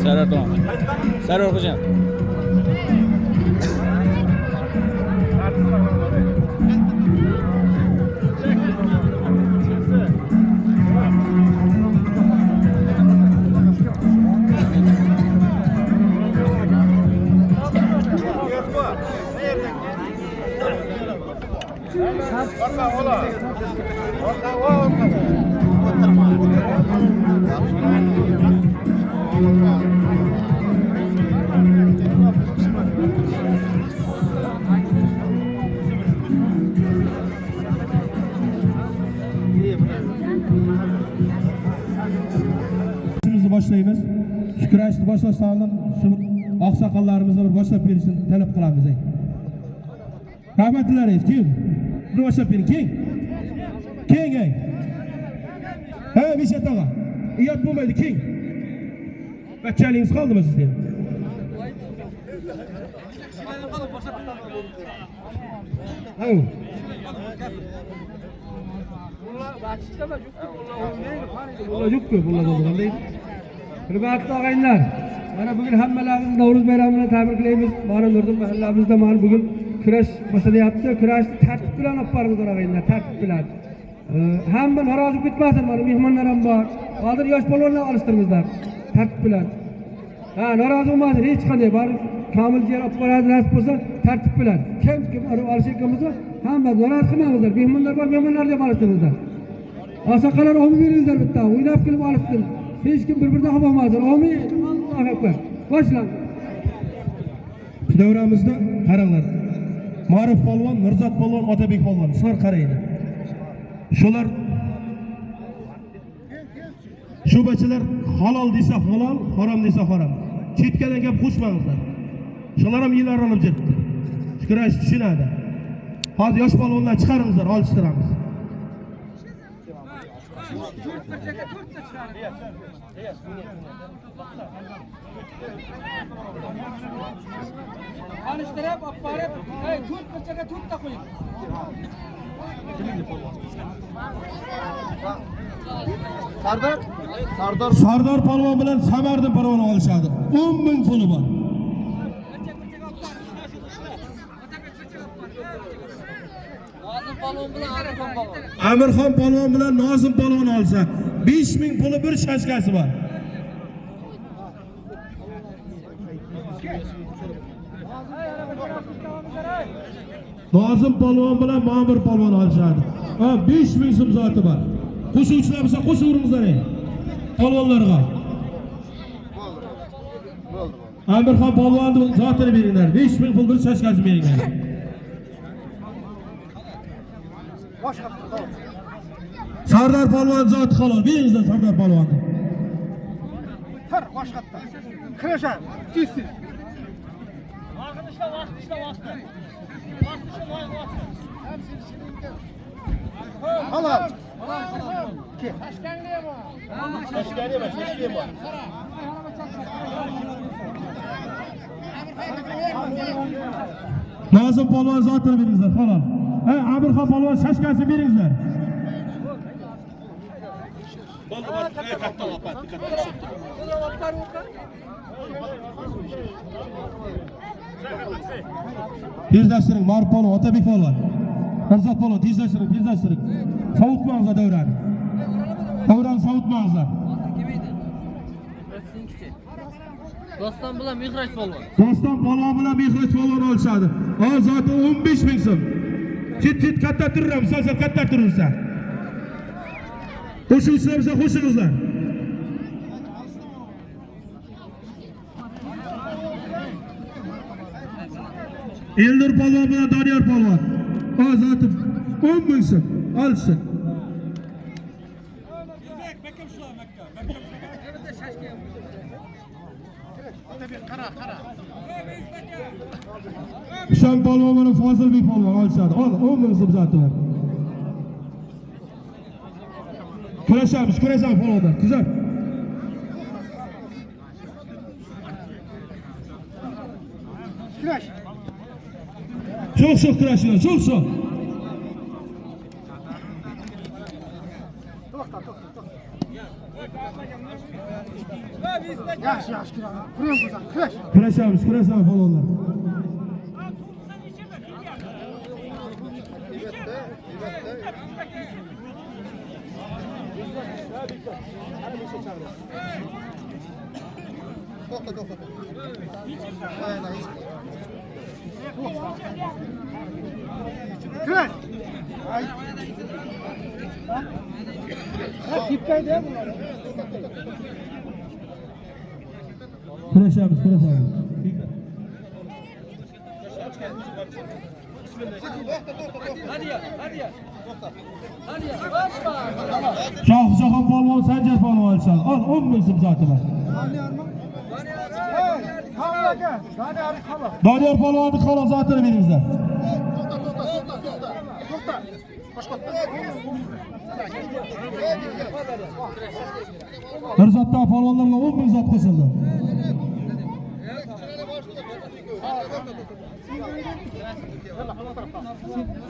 Sarar Doğan. Sarar hocam. Başlayımız. Şükürayışlı başlasağının aksakallarımızla bir başlap verisini talep kılamız. Rahmetliler reis, kim? Bir başlap verin, kim? Kim? He, bir şey tağa. İyat bulmaydı, kim? Bekçeliğiniz kaldı mı sizde? Hayır. Bulla yoktu, bulla doldu değil. Hürmetli ağaylar, mana bugün hammalarimiz Navruz bayramını tabrik qilamiz. Mana Nurdin mahallamizda mana bugün kurash boshlanayapti. Kurashni tartib bilan olib boramiz ağaylar, tartib bilan. Hamma norozi ketmasin, mana mehmonlar ham bor. Hozir yosh polvonlar olishtiringizlar, tartib bilan. Ha, norozi bo'lmasin hech qanday, bari komil yer olib boradi nasib bo'lsa, tartib bilan. Kim olishayotganmiz, hamma norozi qilmangizlar. Mehmonlar bor, mehmonlarga olishtiringizlar. Asakalar omi veringizlar bitta, o'ynab kelib olishsin. Hech kim bir-biridan xabar olmasin. Amin. Allohu akbar. Boshlang. Davramizda qaranglar. Ma'ruf polvon, Mirzat polvon, Otabek polvon. Shular qaraydi. Shular shubachilar halol desa halol, harom desa harom. Chetkadan gap qo'shmangizlar. Shular ham yillar olib jetdi. Shukurash tushunadi. Hozir yosh polvonlar chiqaringizlar, olishtiramiz. Alıştırıp, aparıp, tut parçaga tut da koyun. Sardar polvon bilan Samardin polvon olishadi. 10.000 puli bor. Amirxon polvon bilan Nozim polvon olsa 5.000 puli bir shashkasi bor. Nozim polvon bilan Ma'mur polvon olishadi. Ha, 5.000 so'm zoti bor. Qo'shuvchilar bo'lsa qo'shaveringizlar. Polvonlarga. Amirxon polvonni zotini beringlar. 5.000 pul bir shashkasi beringlar. Sardar polvon zoti halol. Beringizlar Sardar polvonni. Tar boshqatda. Kirashar. Tez-tez. Vaqt. Halol. Tashkariya bor. Nozim polvon zotini beringizlar, halol. Ha, Amirxon polvon shashkasi beringizlar. Tezlashtiring, Ma'ruf polvon, Otabek polvon. Mirzat polvon, tezlashtiring. Sovutmangizlar davrani. Davrani sovutmangizlar. Doston bilan Mehraj polvon. Doston polvon bilan Mehraj polvon olishadi. Hozir zoti 15.000 so'm. Chet katta turamiz, sen katta turursan. Qo'shuvchilar bo'lsa qo'shingizlar. Eldir polvon bilan Doniyor polvon. Hozir zoti 10.000 so'm olishsin. Qara. Hüsam polvon bilan Fozilbek polvon olishadi. Ol, 10 ming so'm zoti bor. Kurashamiz polvonlar. Kuzat. Kurash. Çok kurashlar, çok. Yaxshi, yaxshi kurash. Kurash. Kurashamiz polvonlar. To'xta. Kurash. Ay. Tipkayda bular. Kurashamiz. Hadi ya. Hoppa. Shohjahon polvon, Sanjar polvon olishadi. Ol, 10 ming so'm zoti bor. Doniyor polvonni qolon zotini beringizlar. To'xta. Boshqatda. Mirzotda polvonlarga 10 ming zot qo'shildi.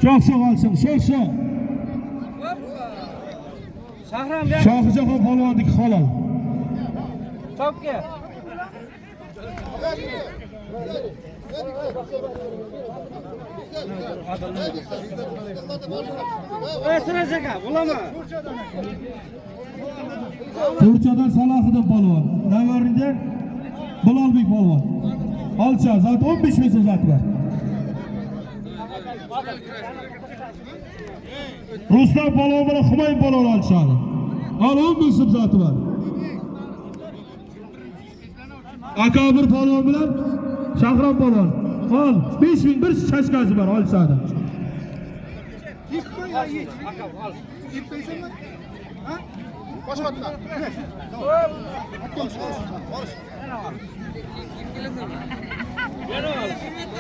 Shoh olsin, shoh. Shahram Shohjahon polvonniki qolon. Topga. Sirajaka, bo'lama. Turchadan Salohiddin polvon, Navaridan Bilolbek polvon. Olcha, zot 15 ming so'm zoti bor. Rustam polvon bilan Humayn polvon olishadi. Ol, 10 ming so'm zoti bor. Akabir polvon bilan Shahram polvon. Ol, 5 ming bir chashkasi bor, olishadi. İp koysanlar. Ha? Boshqatda.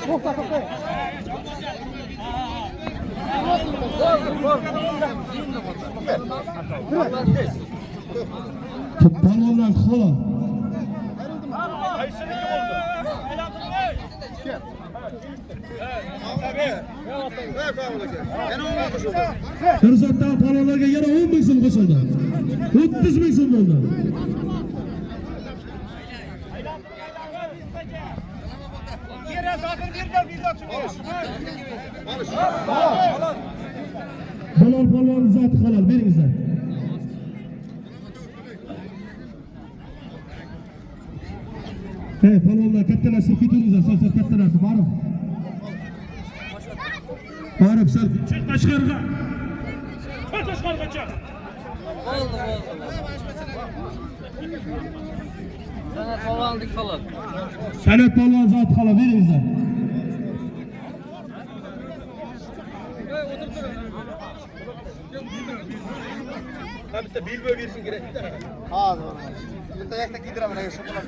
To'xta. Polvonlar qolon. Mirzotda polvonlarga yana 10 ming so'm qo'shildi. 30 ming so'm bo'ldi. Bilol polvon zoti halol, beringizlar. Hey, polvonlar kattalashib ketingizlar, sal kattalashib, borib sal chiq tashqariga. Chiq. Oldu. Sanat polvonlik qolib. Sanat polvon zoti halol, beringizlar. Bitta bilbo bersin kerak-da. Hozir. Bitta yakta kiydiraman agar shokolad.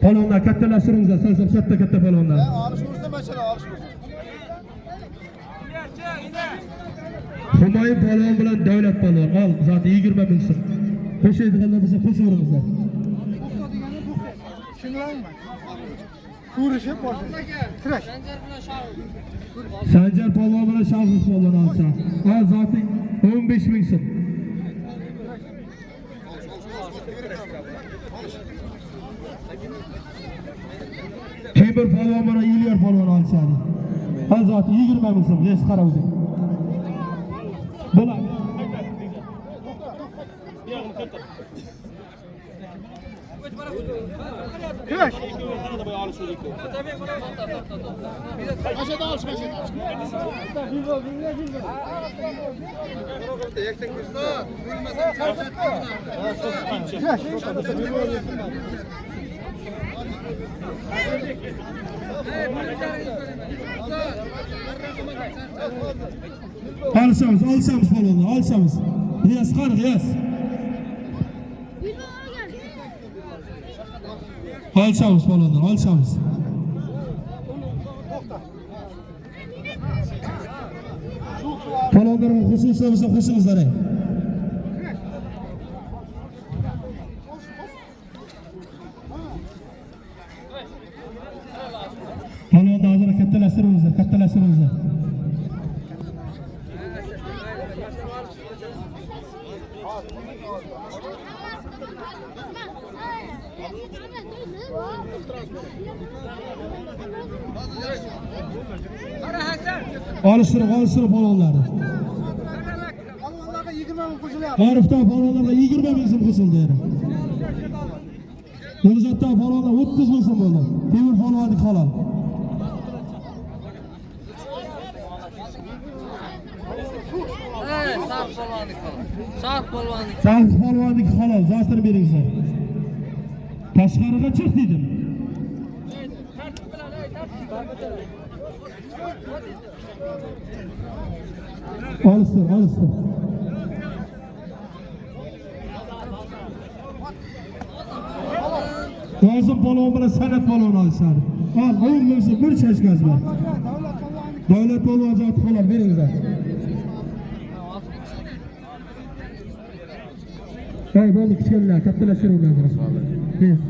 Polvonlar kattalashtiringizlar, sal katta polvonlar. Olishursa mashina olishursa. Humoyun polvon bilan Davlat polvon, ol, zoti 20 ming so'm. Qo'shaydiganlar bo'lsa qo'shaveringizlar. Tushunmayman. Ko'rishib bordi. Kirash. Sanjar polvon bilan Shohjahon polvon olsa. Ol, zoti 15 ming so'm. Temir polvon bilan Ilyar polvon olishadi. Ol, zoti 20 ming so'm. Res qara o'zing. Bo'ladi. Kirash. Alışamız polvonlar, alışamız. Riyaz qani, riyaz. Alışamız polvonlar, alışamız. qo'shilsa bo'lsa qo'shingizlar. Polvonni hozir kattalashtiringizlar. Alıştırıp polvonlarni. Polvonlarga 20 ming qo'shilyapti. G'aribdan polvonlarga 20 ming so'm qo'shildi. O'zatdan polvonlar 30 ming so'm bo'ldi. Temur polvonni halol. Sharq polvonni. Sharq polvonniki halol, zotini beringizlar. Tashqariga chiq dedim. Alıştır. Nazım polvon bilan san'at polvon olishadi. Al, 10 ming so'm bir chashkasi bor. Davlat polvon zoti halol beringizlar. Hey, bo'ldi kichkinalar, kattalashtiringlar. Biz.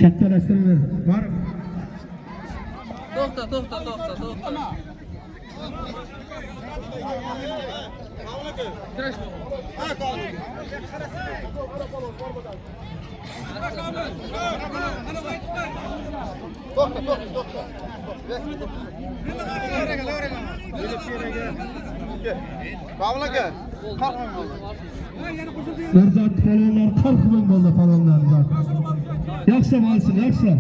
Kattalashtiringlar. Var mı? To'xta. Zat polvonlar 40 ming bo'ldi polvonlar zat. Yaxshi bo'lsin, yaxshi.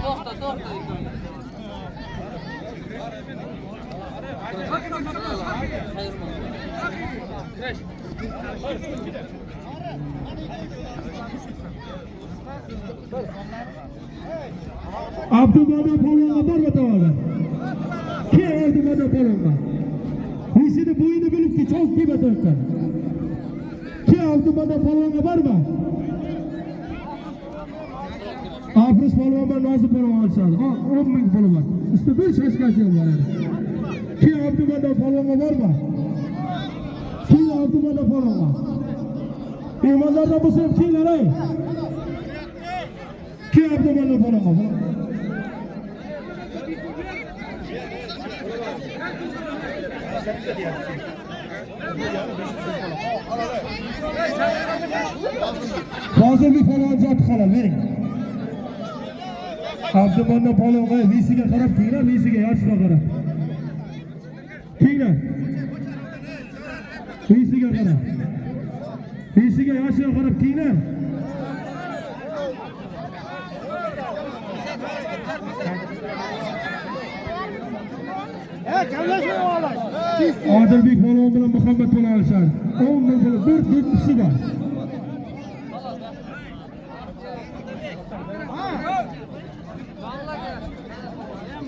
To'xta. Abdumada polvonga borma to'g'ri. Kim Abdumada polvonga? O'zini bo'yini bilibki, cho'q kiyib o'tirgan. Kim Abdumada polvonga borma? Afrus polvon bilan Nozim polvon olishadi. 10 ming polvon. Usti bir shashkasi ham bor. Kim Abdumada polvonga borma? Kim Abdumada polvonga? Imonlardan bo'lsa ham kelinglar. Kim Abdumada polvonga? Hozir bir polvon zoti halol bering. Abdumanda polvonga visiga qarab kelinglar, visiga yoshga qarab. Kelinglar. Visiga qarab. Visiga yoshga qarab kelinglar. Odilbek polvon bilan Muhammad polvon olishadi. 10 ming polvon bir kişi var.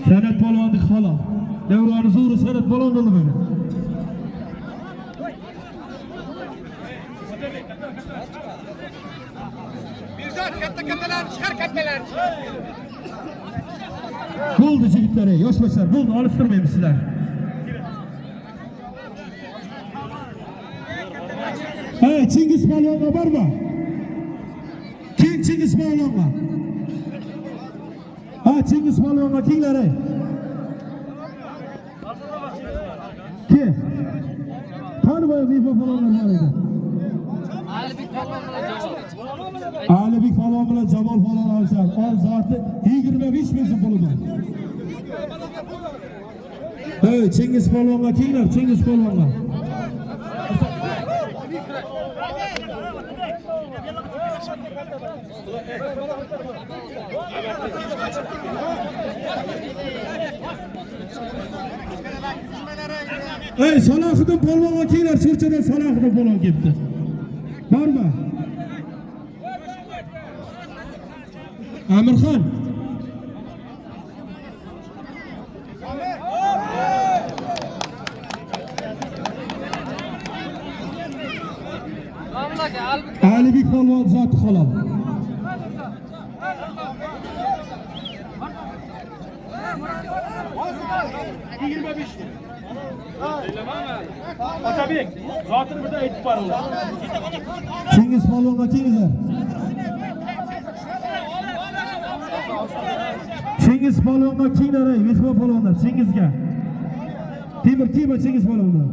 San'at polvonni halol. Davroni zo'ri san'at polvon bo'ldi buni. Mirzat kattalarni chiqar kattalarni. Bo'ldi yigitlar, yoshlar, bo'ldi, olishtirmaymiz sizlar. Hey, Chingiz polvonga borma. Kim Chingiz polvonga? Ha, Chingiz polvonga kelinglar. Kim? Qani boya mehmon polvonlar bor edi. Alibek polvon bilan Jamol polvon olishadi. Ol zoti 25 ming so'm puli bor. Hey, Chingiz polvonga kelinglar, Chingiz polvonga. Hey, Salohiddin polvonga kelinglar, Chirchidan Salohiddin polvon kelibdi. Bormi? Amirxon. Alibek polvon zoti halol. Otabek, zotini birda aytib boringlar. Chingiz polvonga kelinglar. Chingiz polvonga kelinglar, mehmon polvonlar, Chingizga. Temir Chingiz polvonlar.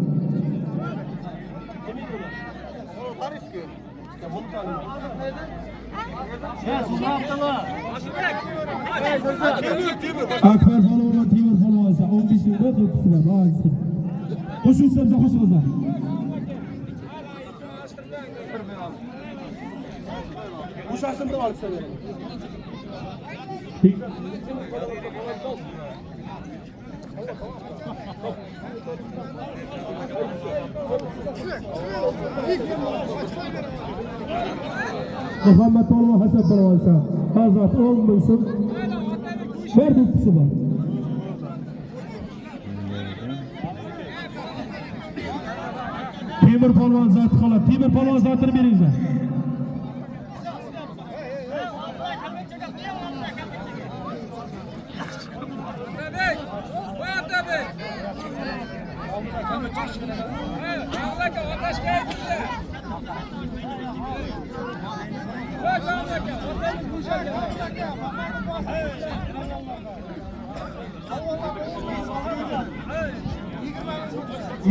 Akbar polvon, Temir polvon esa 15 yilda do'ppisilar, ba'zisi. Qo'shilsa qo'shilinglar. Bo'shashimda olib beraman. Muhammad polvon Hasan polvon esa hozir 10 ming so'm bir do'ppisi bor. Temir polvon zoti xolat. Temir polvon zotini beringlar.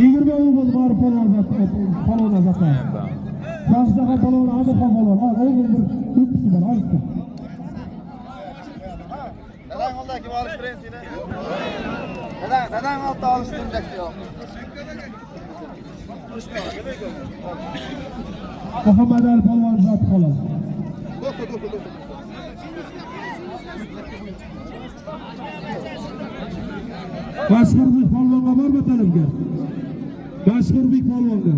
Yigirma o'g'il bor polvon zoti. Shohjahon polvon, Amirxon polvon. O'g'il bir do'ppisi bor, olishdi. Dadang oldaki alıştırayım seni. Dadang altta alıştıracak diyor. Muhammad Ali polvon zoti halol. Mashhurbek polvonga bormi talabga? Mashhurbek polvonga.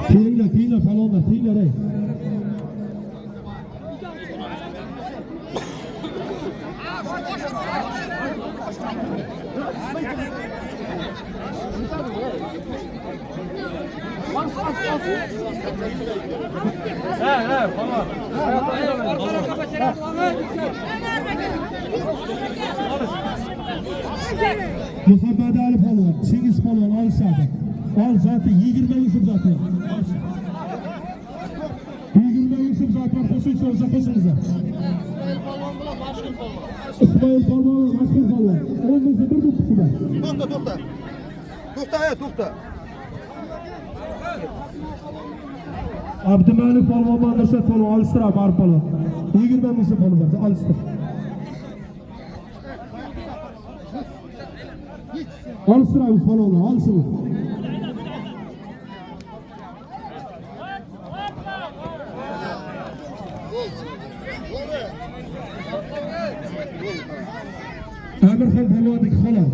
Kelinglar polvonlar, kelinglar ey. Muhammad Ali polvon, Chingiz polvon olishadi. Ol zoti 20 ming so'm zoti. 20 ming so'm zoti qo'shilsa qo'shilinglar. İsmail polvon, Mashhur polvon. 10 ming so'm bir do'ppisi bor. To'xta. Abdumalik polvon, Mashhur polvon olishtirib bor polvon. 20 ming so'm polvon bor, olishtir. Olishtiramiz polvonlar, olishimiz. Amirxon polvonniki halol.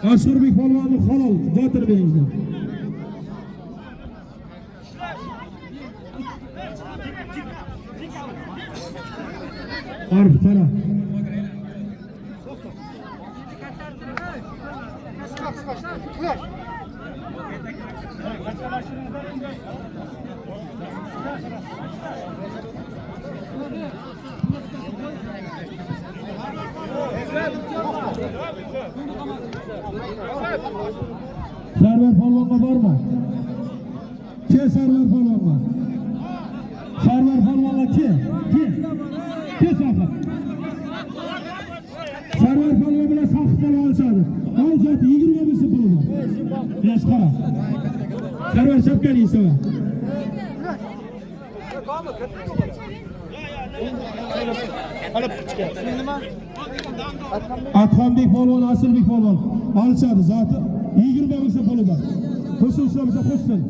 Mashhurbek polvonni halol, zotini beringlar. Arif tara. Sarvar polvonga bormi? Ke Sarvar polvonga. Sarvar polvonga ke sohib. Sarvar polvon bilan sohib polvon olishadi. Ol zoti 20 ming so'm polvon. Yosh qara. Sarvar shapkani yesava. Atxonbek polvon, Asilbek polvon olishadi zoti 20 ming so'm polvon. Qo'shilsa qo'shsin.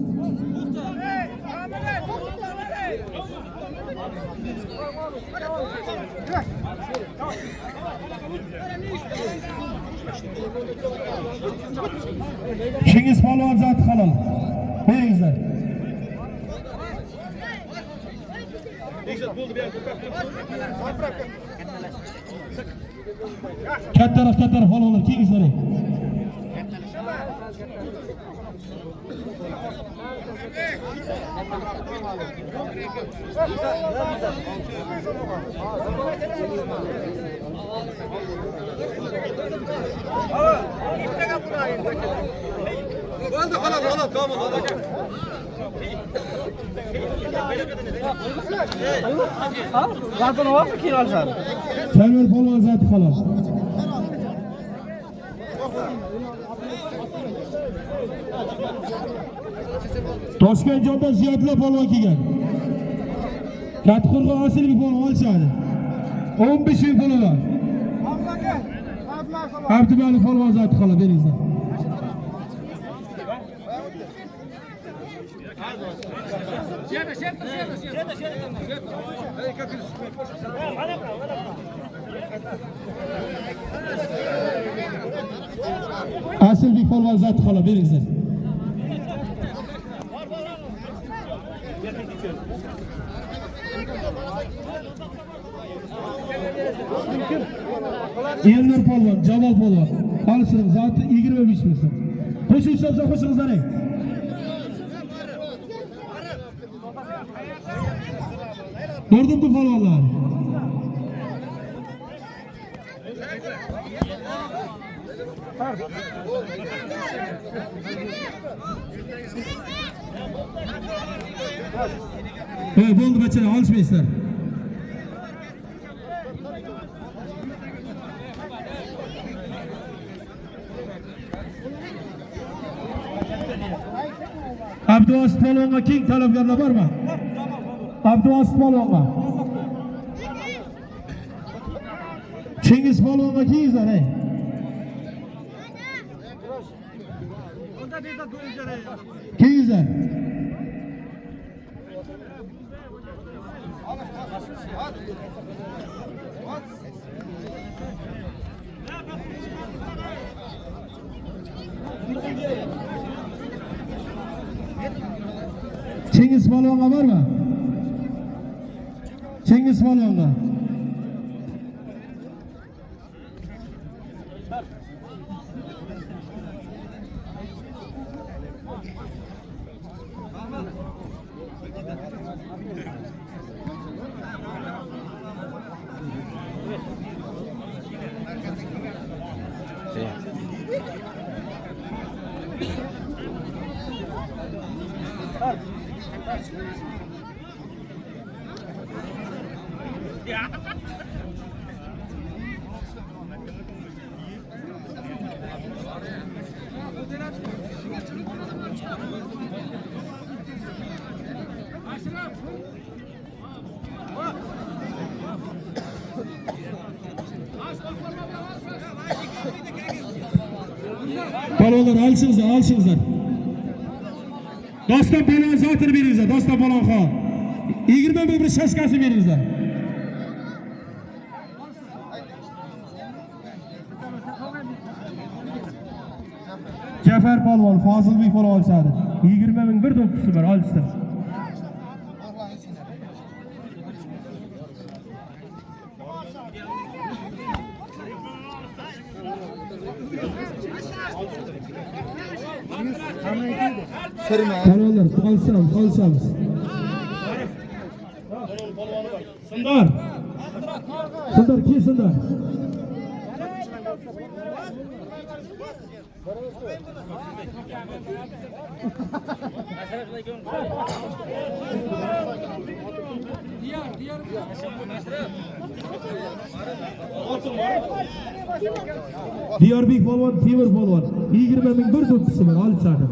Chingiz polvon zoti halol. Beringlar. Katta taraf polvonlar kengizlar. Oldu falan tamam. Zaten var mı ki alsan? Server polvon zati xolos. Toshkent joydan Ziyodlar polvon kelgan. Kattaqo'rg'on Asilbek polvon olishadi. 15 ming puli bor. Abdumalik polvon zati xolos beringizlar. Asilbek polvon zati xolos beringizlar. Elnur polvon, Jamol polvon. Alışırım zaten 25 ming so'm. Qo'shilsa qo'shingizlar. Gördün mü polvonlar? Bo'ldi bachalar, olishmaysizlar. Abduaziz polvonga keng talabgorlar bormi? Abduaziz polvonga. Chingiz polvonga kengizlar, ey. Kengizlar. Chingiz polvonga bormi? Chingiz polvonga. Polvonlar alışыңızlar. Doston polvon zotini beringizlar, Doston polvon xon. 20 ming bir shashkasi beringizlar. Jafar polvon, Fozilbek polvon olishadi. 20 ming bir do'ppisi bor, olishdi. Polvonlar, olishamiz. Sundar, ki Sundar. Diyarbek polvon, Temur polvon. 20 ming bir do'ppisi bor, olishadi.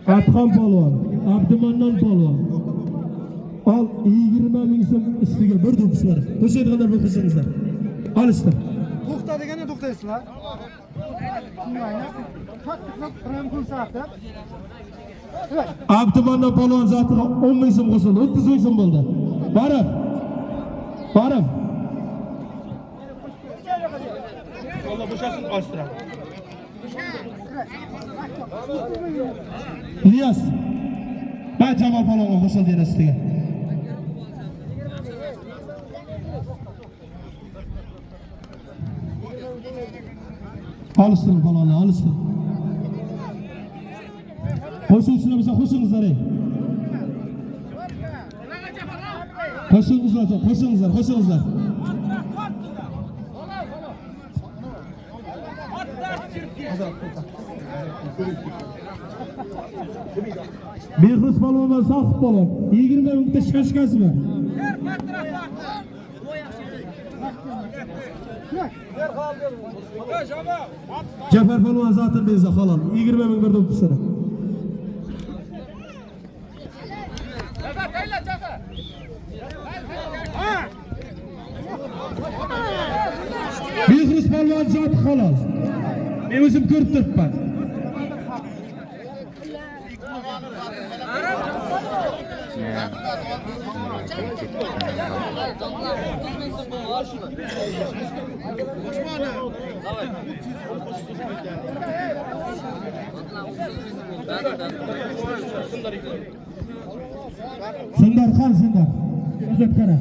Atxon polvon, Abdumannon polvon. Al 20 ming so'm ustiga bir do'ppisi bor. Qo'shaydiganlar bir qo'shingizlar. Olishdi. To'xta deganda to'xtaysizlar. Shunday. Qattiq pul saqlab. Abdumannon polvon zatiga 10 ming so'm qo'shildi. 30 ming so'm bo'ldi. Barib. Allah boşasın, alıştıralım. İlyas. Ben Cemal Palon'a koşul diyen istiyor. Alıştırın Palon'a, alıştırın. Koşun şuna bize, koşunuzlar ey. Koşunuzlar, koşunuzlar, koşunuzlar. Bir hız balon var, sağ futbolun. 20 minutda şaşkası var. Cafer balon zaten benze kalan. 20 min bir dokuz sana. Bir hız balon zaten kalan. Ben özüm görüp durupman. Sundar Khan Sundar. Özet kara.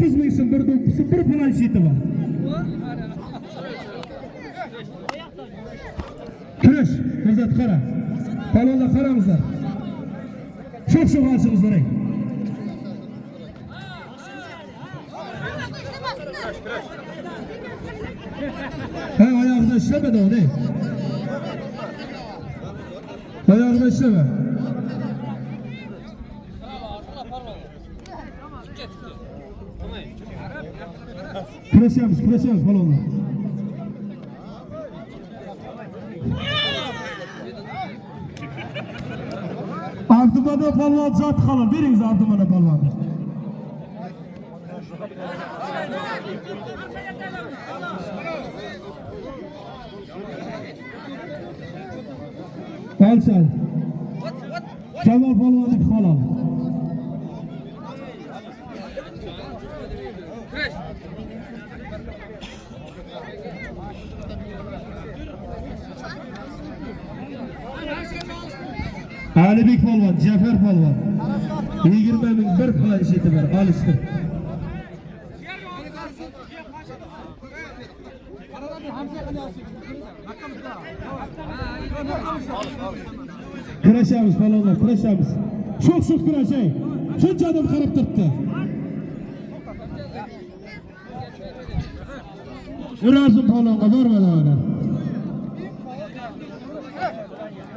30 min sındır dokusu bir falan şeyti var. Kürüş, Özet kara. Palonla karamızlar. Çok alçınızlar ey. Ayağını işleme de o ne? Ayağını işleme. Küreşemiz balonla. Abdümana palvan zat kalın. Veriniz Abdümana palvanı. Alçal. Cemal palvanı falan. Alibek Palvan, Cafer Palvan. 20 min bir falan işeti var, alıştır. Kıraşamız Palvanlar, kıraşamız. Çok kıraşay. Şunca adam karıp tuttu. Nurazım Palvan'a vermedi ona.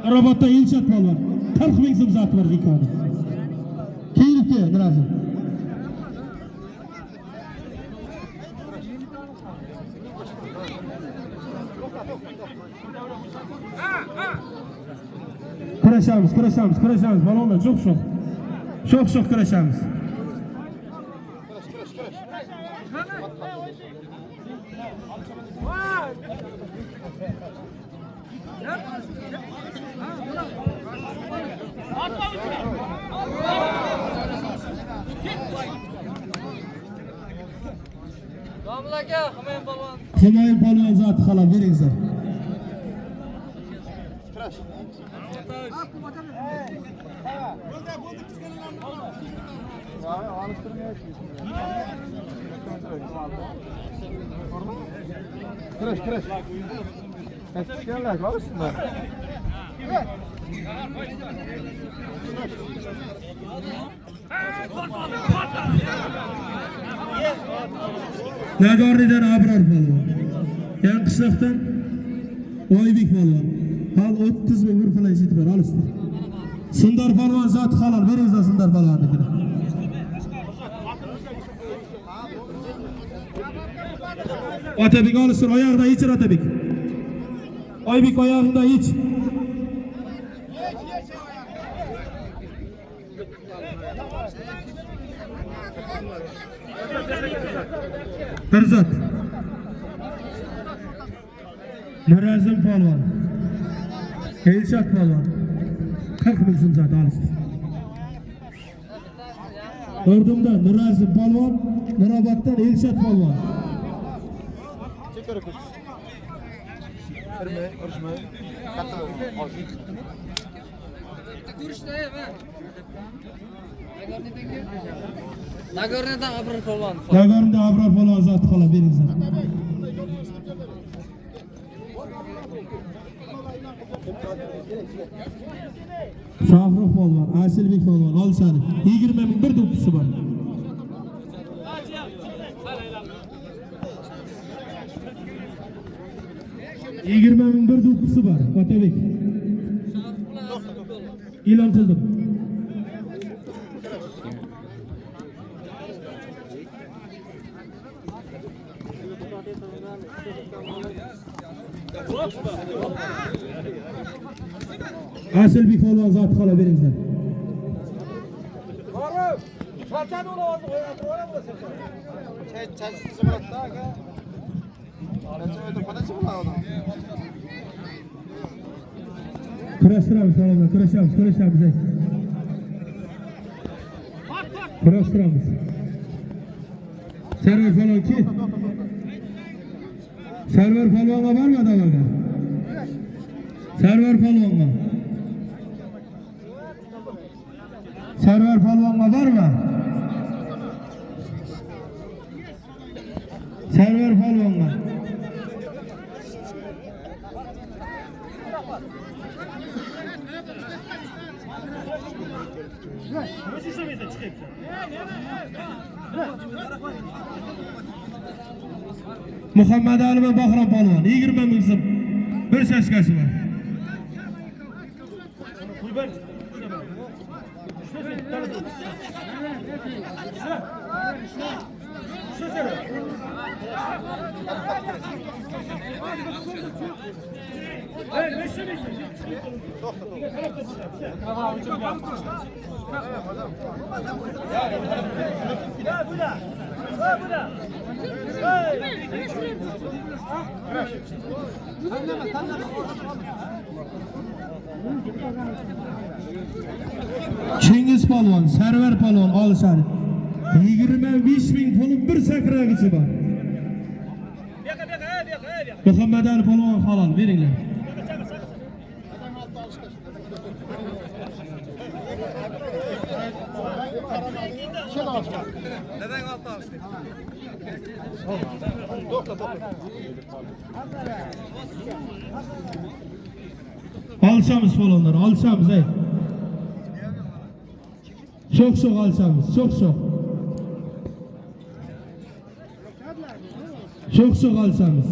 Arabatta İlçat Palvan. 40 min zımzat var dikkanı. Keyifli Nurazım. Kıraşamız. Balonla çok. Çok kıraşamız. Humayun Palvan zatı kalan veringizler. Kırış. Eskişehirler var aslında. Nagorni'den Abrar Palvan. Yan kışlaktan Oybek Palvan. Hal 30 min bir falan işiti var, alıştır. Sundar Palvan zatı kalan veringizler Sundar Palvan'dakine. Atabek alıştır, ayağında içir Atabek. Oybek ayağında iç. Kırzat. Nurazım Palvan. Elşat Palvan. 40 min zımzat alıştır. Ordumdan Nurazım Palvan. Nurabat'tan Elşat Palvan. Nagornodan Abror polvon. Nagornoda Abror polvon zot qola beringizlar. Shohrux polvon, Asilbek polvon olishadi. 20 ming bir do'ppisi bor. Yigirma ming bir do'ppisi bor. Otabek. E'lon qildim. Asilbek polvon zot qola beringizlar. Charchadi olavotni qo'yatib o'raverasiz. Charchadi chiqmoqda aka. Kurashtiramiz polvonlar, kurashamiz. Kurashtiramiz. Sarvar polvon ki? Sarvar polvonga bormi davoga? Sarvar polvonga. Sarvar polvonga bormi? Sarvar polvonga. Muhammad Ali ve Bahram polvon 20 ming so'm. Bir shashkasi bor. Cengiz polvon, Sarvar polvon olishadi. 25 ming pulun bir sakrag'ichi bor. Muhammad Ali polvon halol beringlar. Neden altı alıştı? Alışamiz polvonlar, alışamiz ey. Çok alışamiz, çok. Çok alışamiz.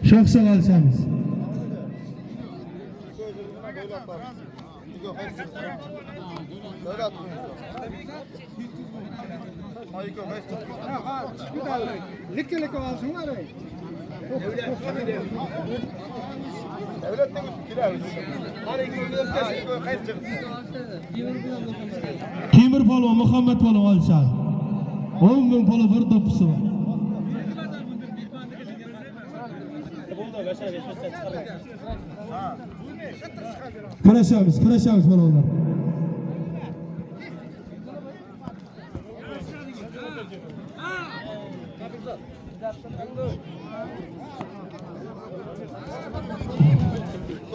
Çok alışamiz. Leke alsınlar ey. Devletten gidiyor. Temir polvon, Muhammad polvon olishadi. 10 ming puli bir do'ppisi bor. Kurashamiz polvonlar.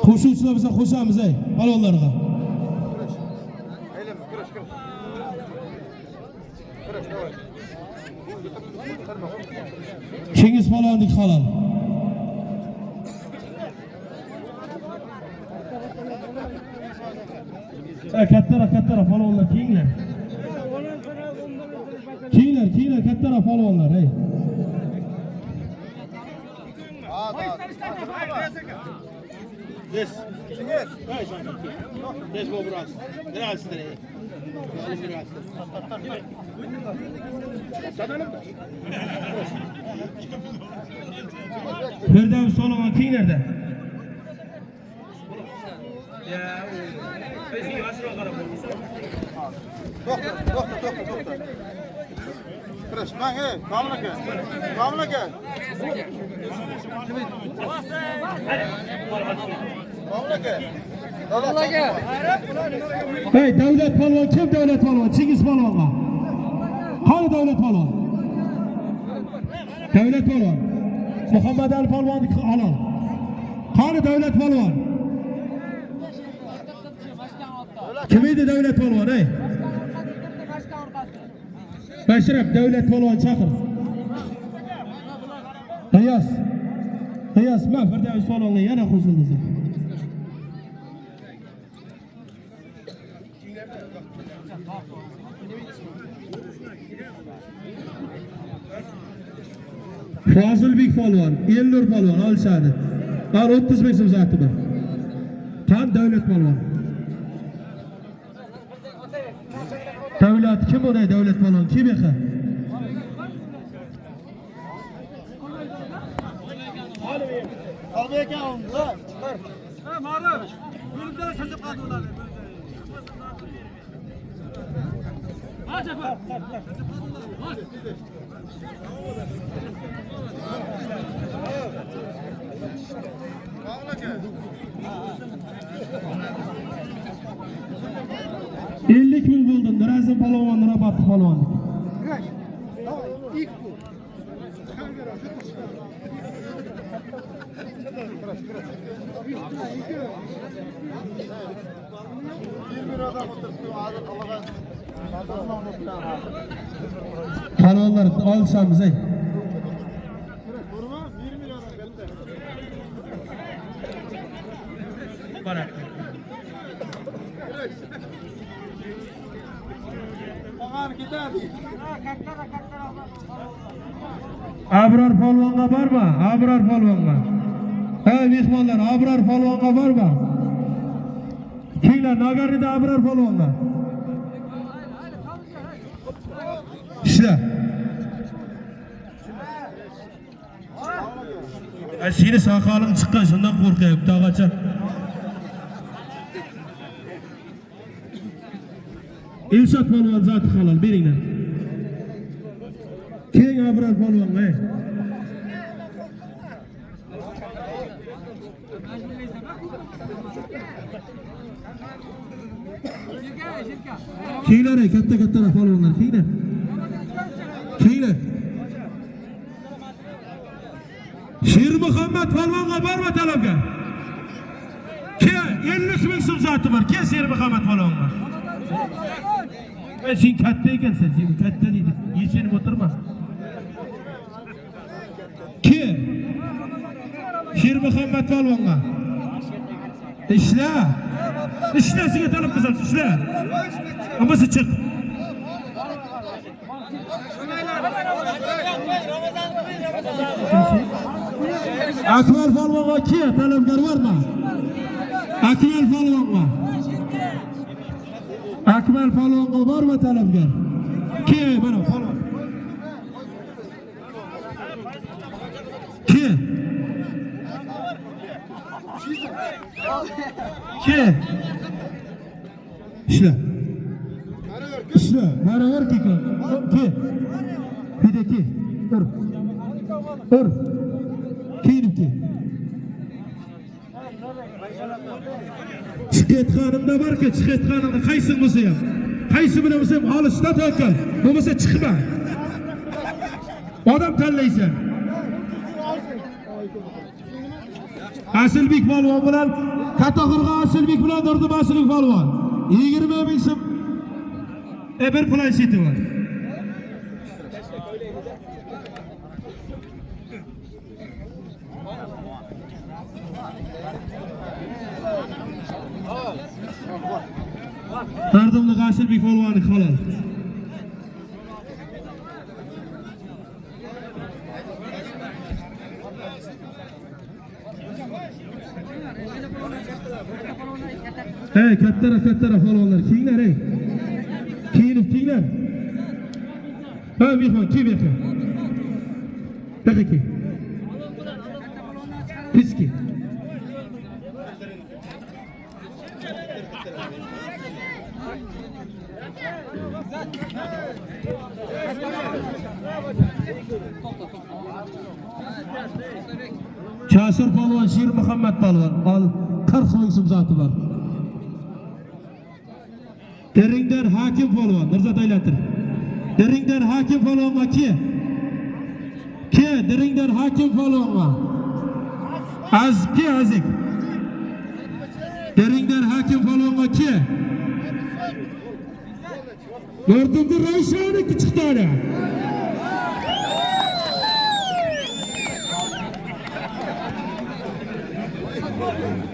Qo'shuvchilar biza qo'shamiz ey polvonlarga. Cengiz polvonlik halol. Kattara polvonlar kiyinglar. Kiyinglar kattara polvonlar ey. Yes. Yes, bu biraz. Biraz stere. Firdavs polvon kiyinglarda. Doktor. Kırış, lan hey, kamına gel. Kamına gel. Hey, Davlat polvon kim Davlat polvon? Cengiz polvonga. Qani Davlat polvon? Davlat polvon. Muhammad Ali polvonni halol. Qani Davlat polvon? Kim edi Davlat polvon, ey? Bashraf Davlat polvon chaqir. Qiyos, men Firdavs polvonga yana qo'shildim. Fozilbek polvon, Elnur polvon olishadi. Har 30 ming so'm zoti bor. Qan Davlat polvon. Davlat kim o'day Davlat polvon? Kim ekan? Qalbi ekan, Ha, ma'lum. Yo'lda shoshib qoldi ular. Ha, Jafar. Ellik ming bo'ldi. Nirazim polvon, Nurabat polvon. İlk bu. bir adam oturdu, adet Allah'a. Kanallar olishamiz, ey. Durma, 20 adam geldi. Ağır giderdi. Abror polvonga bormi? Abror polvonga. Hey mehmonlar, Abror polvonga bormi? Kimlar Nagarida Abror polvonga? İşte. Seni sakalın çıkan şundan korkuyorum tağaça. İlşat polvon zatı halal beringlar. Keng Abror polvon, ey. Kenglar ey, katta polvonlar, kenglar. Kenglar. Sher Muhammad polvonga borma talabga. Ke 50 ming so'm zoti bor. Ke Sher Muhammad polvonga. Sen katta ekansan, sen katta deydi. Yechinib o'tirma. Ke Sher Muhammad polvonga. İşla senga talab qilsam, ishla. Ammo chiq. Akmal polvonga ki talabgar bormi? Akmal polvonga. Akmal polvonga bormi talabgar? Ki mana polvon. Ki İşte. Beraber ki. Bir de ki. Dur. Ki. Chiqayotganimda borki, chiqayotganimda qaysi bo'lsa ham, qaysi bilan bo'lsa ham olishda to'kil. Bo'lmasa chiqma. Odam tanlaysan. Asilbek polvon bilan Katag'irg'a Asilbek bilan Nurdin Asilbek polvon. 20 ming so'm bir plansheti var. Nurdin Asilbek polvonni halol. Hey kattara polvonlar, kenglar ey. Kenglar. Ha mehmon, kim ekan? Bakaki. Piski. Kasır polvon, Sher Muhammad polvon. Al 40 ming so'm zoti bor. Teringdar Hakim polvon, Mirzat aylantir. Deringden hakim polvonga ki. Deringden hakim polvonga. Azik. Deringden hakim polvonga ki. Gördüğümde Ravşan'ın küçük tane.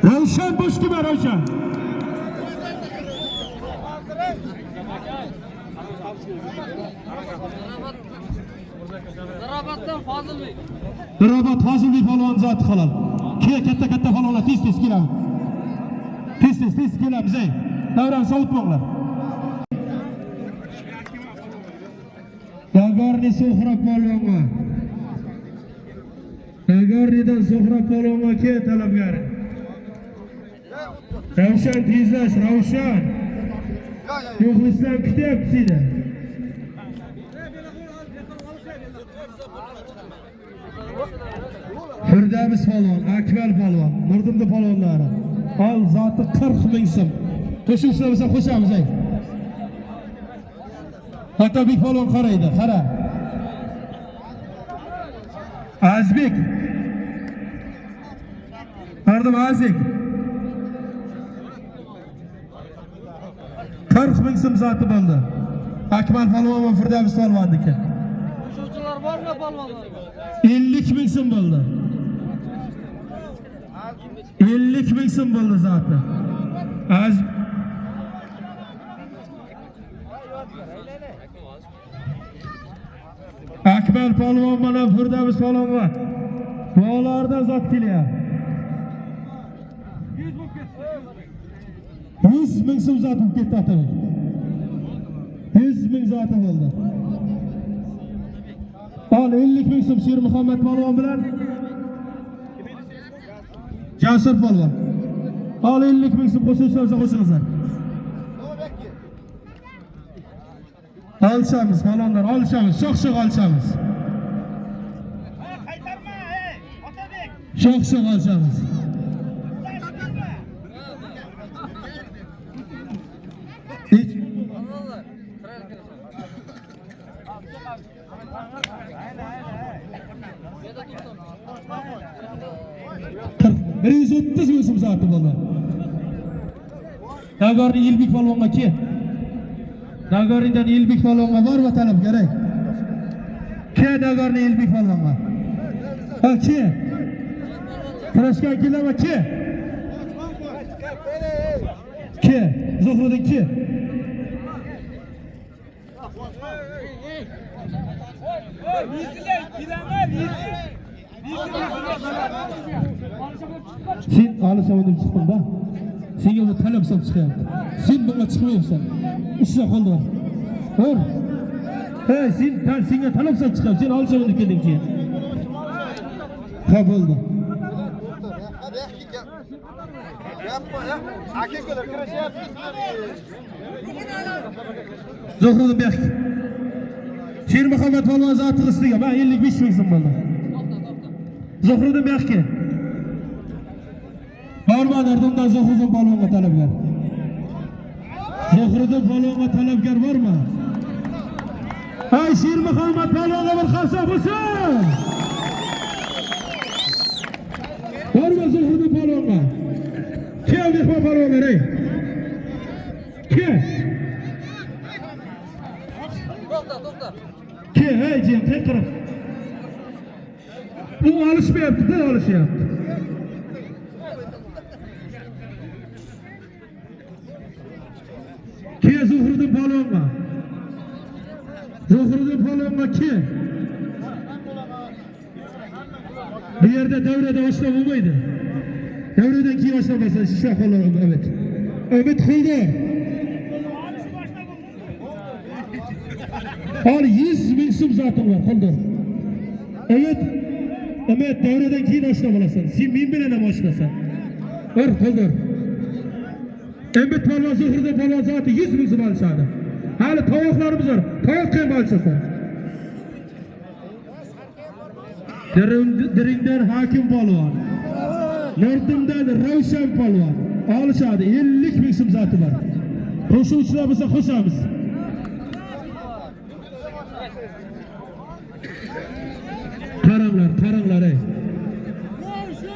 Ravşan boş gibi Ravşan. Zarabatdan Fazıl Bey. Zarabat Fazıl Bey polvon zatı halal. Katta polvonlar tez keladi. Tez keladi bize. Davran savutmoqlar. Gagorni So'hrab polvonga. Gagornidan So'hrab polvonga kel talabgari. Ravshan tezlash, Ravshan. Muxlislar kutyapti seni. Firdavs polvon, Akmal polvon, Nurdimda polvonlari. Al zoti 40 ming so'm. Qo'shuvchilar bo'lsa qo'shamiz ey. Hatabek polvon qaraydi, qara. Azbek. Qardim Azik. 40 ming so'm zoti bo'ldi. Akmal polvon va Firdavs polvonniki. Qo'shuvchilar bormi polvonlarga? 50 ming so'm bo'ldi. 50 ming so'm bo'ldi zoti. Akmal polvon bilan Firdavs polvon va bolalardan zot kelyapti. 100 ming so'm zot ketdi Otabek. 100 ming zoti bo'ldi. Al 50 ming so'm Sher Muhammad polvon bilan Jasur polvon. Al 50 ming so'm qo'shilsa qo'shingizlar. Alışamiz polvonlar, alışamiz. Sho'x alışamiz. Qaytarma, Otabek. Sho'x alışamiz. Bir 130 ming so'm zoti bo'ldi. Nagorni Elbek polvonga ki. Nagornidan Elbek polvonga bormi talab kerak? Nagorni Elbek polvonga. Ha ki. Kurashgan kelama ki. Zuhriddin ki. Sen alışamadım çıktın da. Sen bunu talapsam çıkayapti. Sen buna çıkmayapsan. İşte qoldir. Hur. Hey, senga talapsam çıkayapti. Sen alışamadım kelding keyin. Ha bo'ldi. Zuhriddin bek. Sher Muhammad polvon zoti qistiga men 55 ming so'm bo'ldi. Zuhriddin bek. Borma Nurdimdan Zuhriddin polvonga talabgar. Zuhriddin polvonga talabgar bormi? Hay Sher Muhammad polvonga bir qarsa bo'lsin. Borma Zuhriddin polvonga. Kim mehmon polvonlar ey? Kim? To'xta. Hey jim, qirqirib. Bu alışmayapti, alışmayapti. Zuhriddin polvonga. Zuhriddin polvonga ki. Bu yerda davrada boshlab bo'lmaydi. Davradan keyin boshlamasan, ishlar qo'llarim Umid. Umid qildi. Al 100 ming so'm zoting bor, qildir. Umid davradan keyin boshlamasan. Sen men bilan ham boshlasan. Qildir. Umid polvon Zuhriddin polvon zoti 100 ming so'm olishadi. Hali tovoqlarimiz bor. Tovoq ham olishsan. Diringdan hakim polvon. Nurdimdan Ravshan polvon. Olishadi. 50 ming so'm zoti bor. Qo'shuvchilar bo'lsa qo'shamiz. qaranglar ey.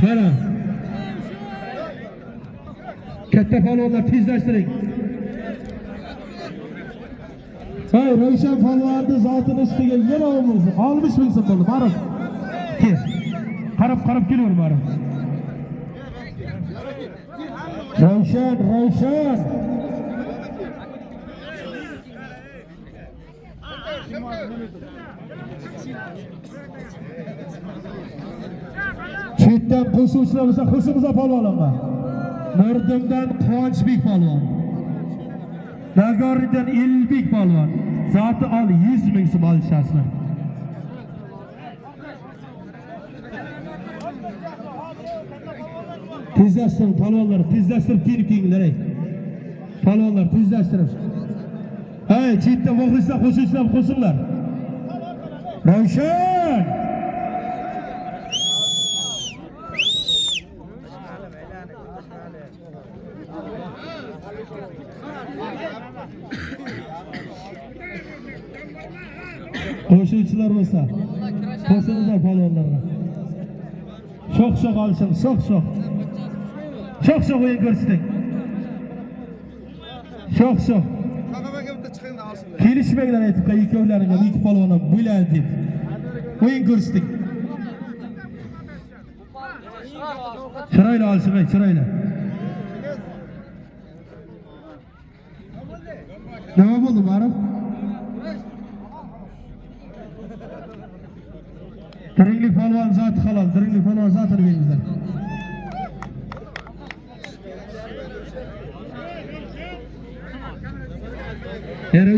Qara. Katta palvonlar tezlashtiring. Hey, Ravshan palvonni zotini ustiga yana o'mursin. 60 ming so'm bo'ldi, barib. Kel. Qarab kelaver barib. Ravshan. Chetdan qo'shuvchilar bo'lsa, qo'shimiza palvonlar. Nurdimdan Quvonchbek palvon. Nagoriydan Elbek palvon. Zoti ol 100 ming so'm olishasizlar. Tezlashtiring palvonlar, tezlashtirib kelinglar ey. Palvonlar tezlashtirib. Hey, chetdan muxlislar qo'shuvchilar qo'shinglar. Ravshan! Qo'shuvchilar bo'lsa, qo'shinglar palvonlarga. Shoq olishing, shoq. Shoq o'yin ko'rsating. Shoq. Qaqabaga bitta chiqinglar olsin. Kelishmanglar aytibqa ikkovlaringga ikki palvon bo'ladi deb. O'yin ko'rsating. Chiroyli olishing, chiroyli. Nima bo'ldi, barib? Diringli palvon zoti halol, diringli palvon zotini beringizlar.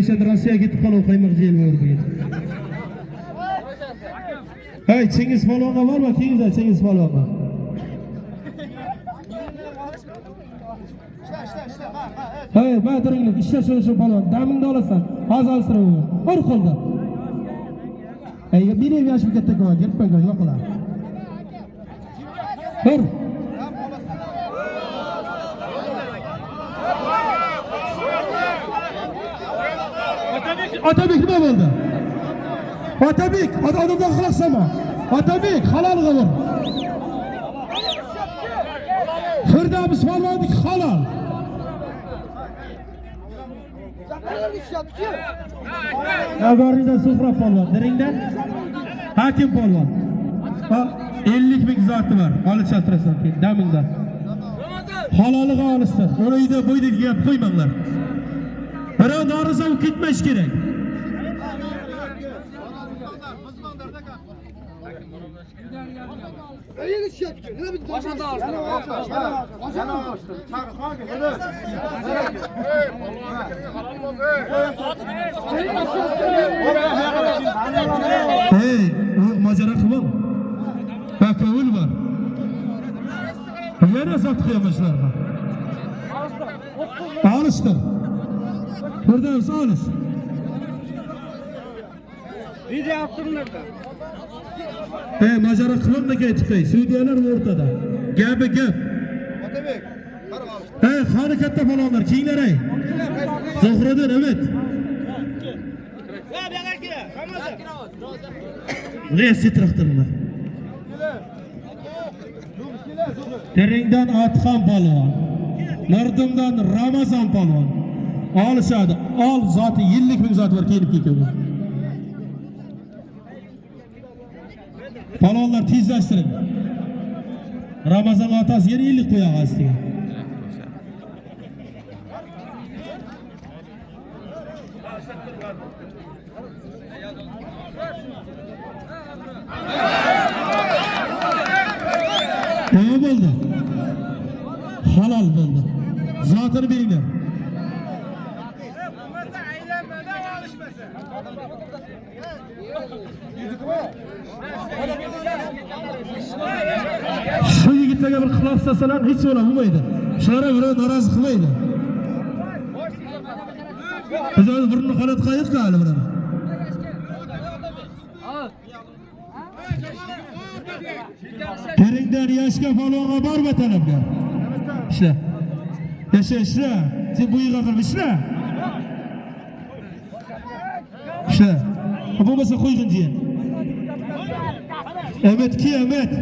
O'sha Rossiyaga ketib qolib qaymoq jeyil bo'ldi. Hey, Chingiz palvonga bormi? Chingiz palvonga. Hey, batiringlik, ishla palvon. Damingni olasan. Hozir olsiraver. Ur qo'lda. Hey, meni yashib katta ko'p, kelib qo'ygan yo'qlar. Ur. Otabek nima bo'ldi? Otabek, odamdan qilasama. Otabek, halol qilur. Firdavs palvonning halol. Nagoriydan Suhrob palvon, diringdan Hakim palvon. 50 ming zoti var. Olishasizlar keyin damingda. Haloliga olishsin. O'rayda bo'ydagi gap qo'ymanglar. Birov norozi bo'lib ketmash kerak. Hey, mojaro qilib. Bakavul var. Yana zot qo'yamizlar. Olishdir. Firdavs olish. Video yaptırımlarda. Hey, mojaro qilib aytibdi. Sudyalar o'rtada. Gapi gap. Otabek, qarab ol. Hey, qani katta palonlar, kenglar ey. Zuhriddin, evet. Ya bir dakika. Ramazan. Reis titraqtirlar. Teringdan Atxon palvon. Nurdimdan Ramazon palvon. Olishadi. Ol zoti 50 ming zot var kelib ketadi. Palvonlar tezlashtiring. Ramazon otasi yana 50 qo'yag'asiz degan. Nima bo'ldi? Halol bo'ldi. Zotini beringlar. Shu yigitlarga bir quloq solsalar hech bo'la bo'lmaydi. Shularga bir norozi qilmaydi. Biz o'zi birini holat qayiqqa hali bilan. Teringdan yoshga palonga borma talabgar. Ishla. Ishla. Sen bu yerga qilib ishla. Ishla. Bo'lmasa qo'ygin jiyan. Emet ki Emet.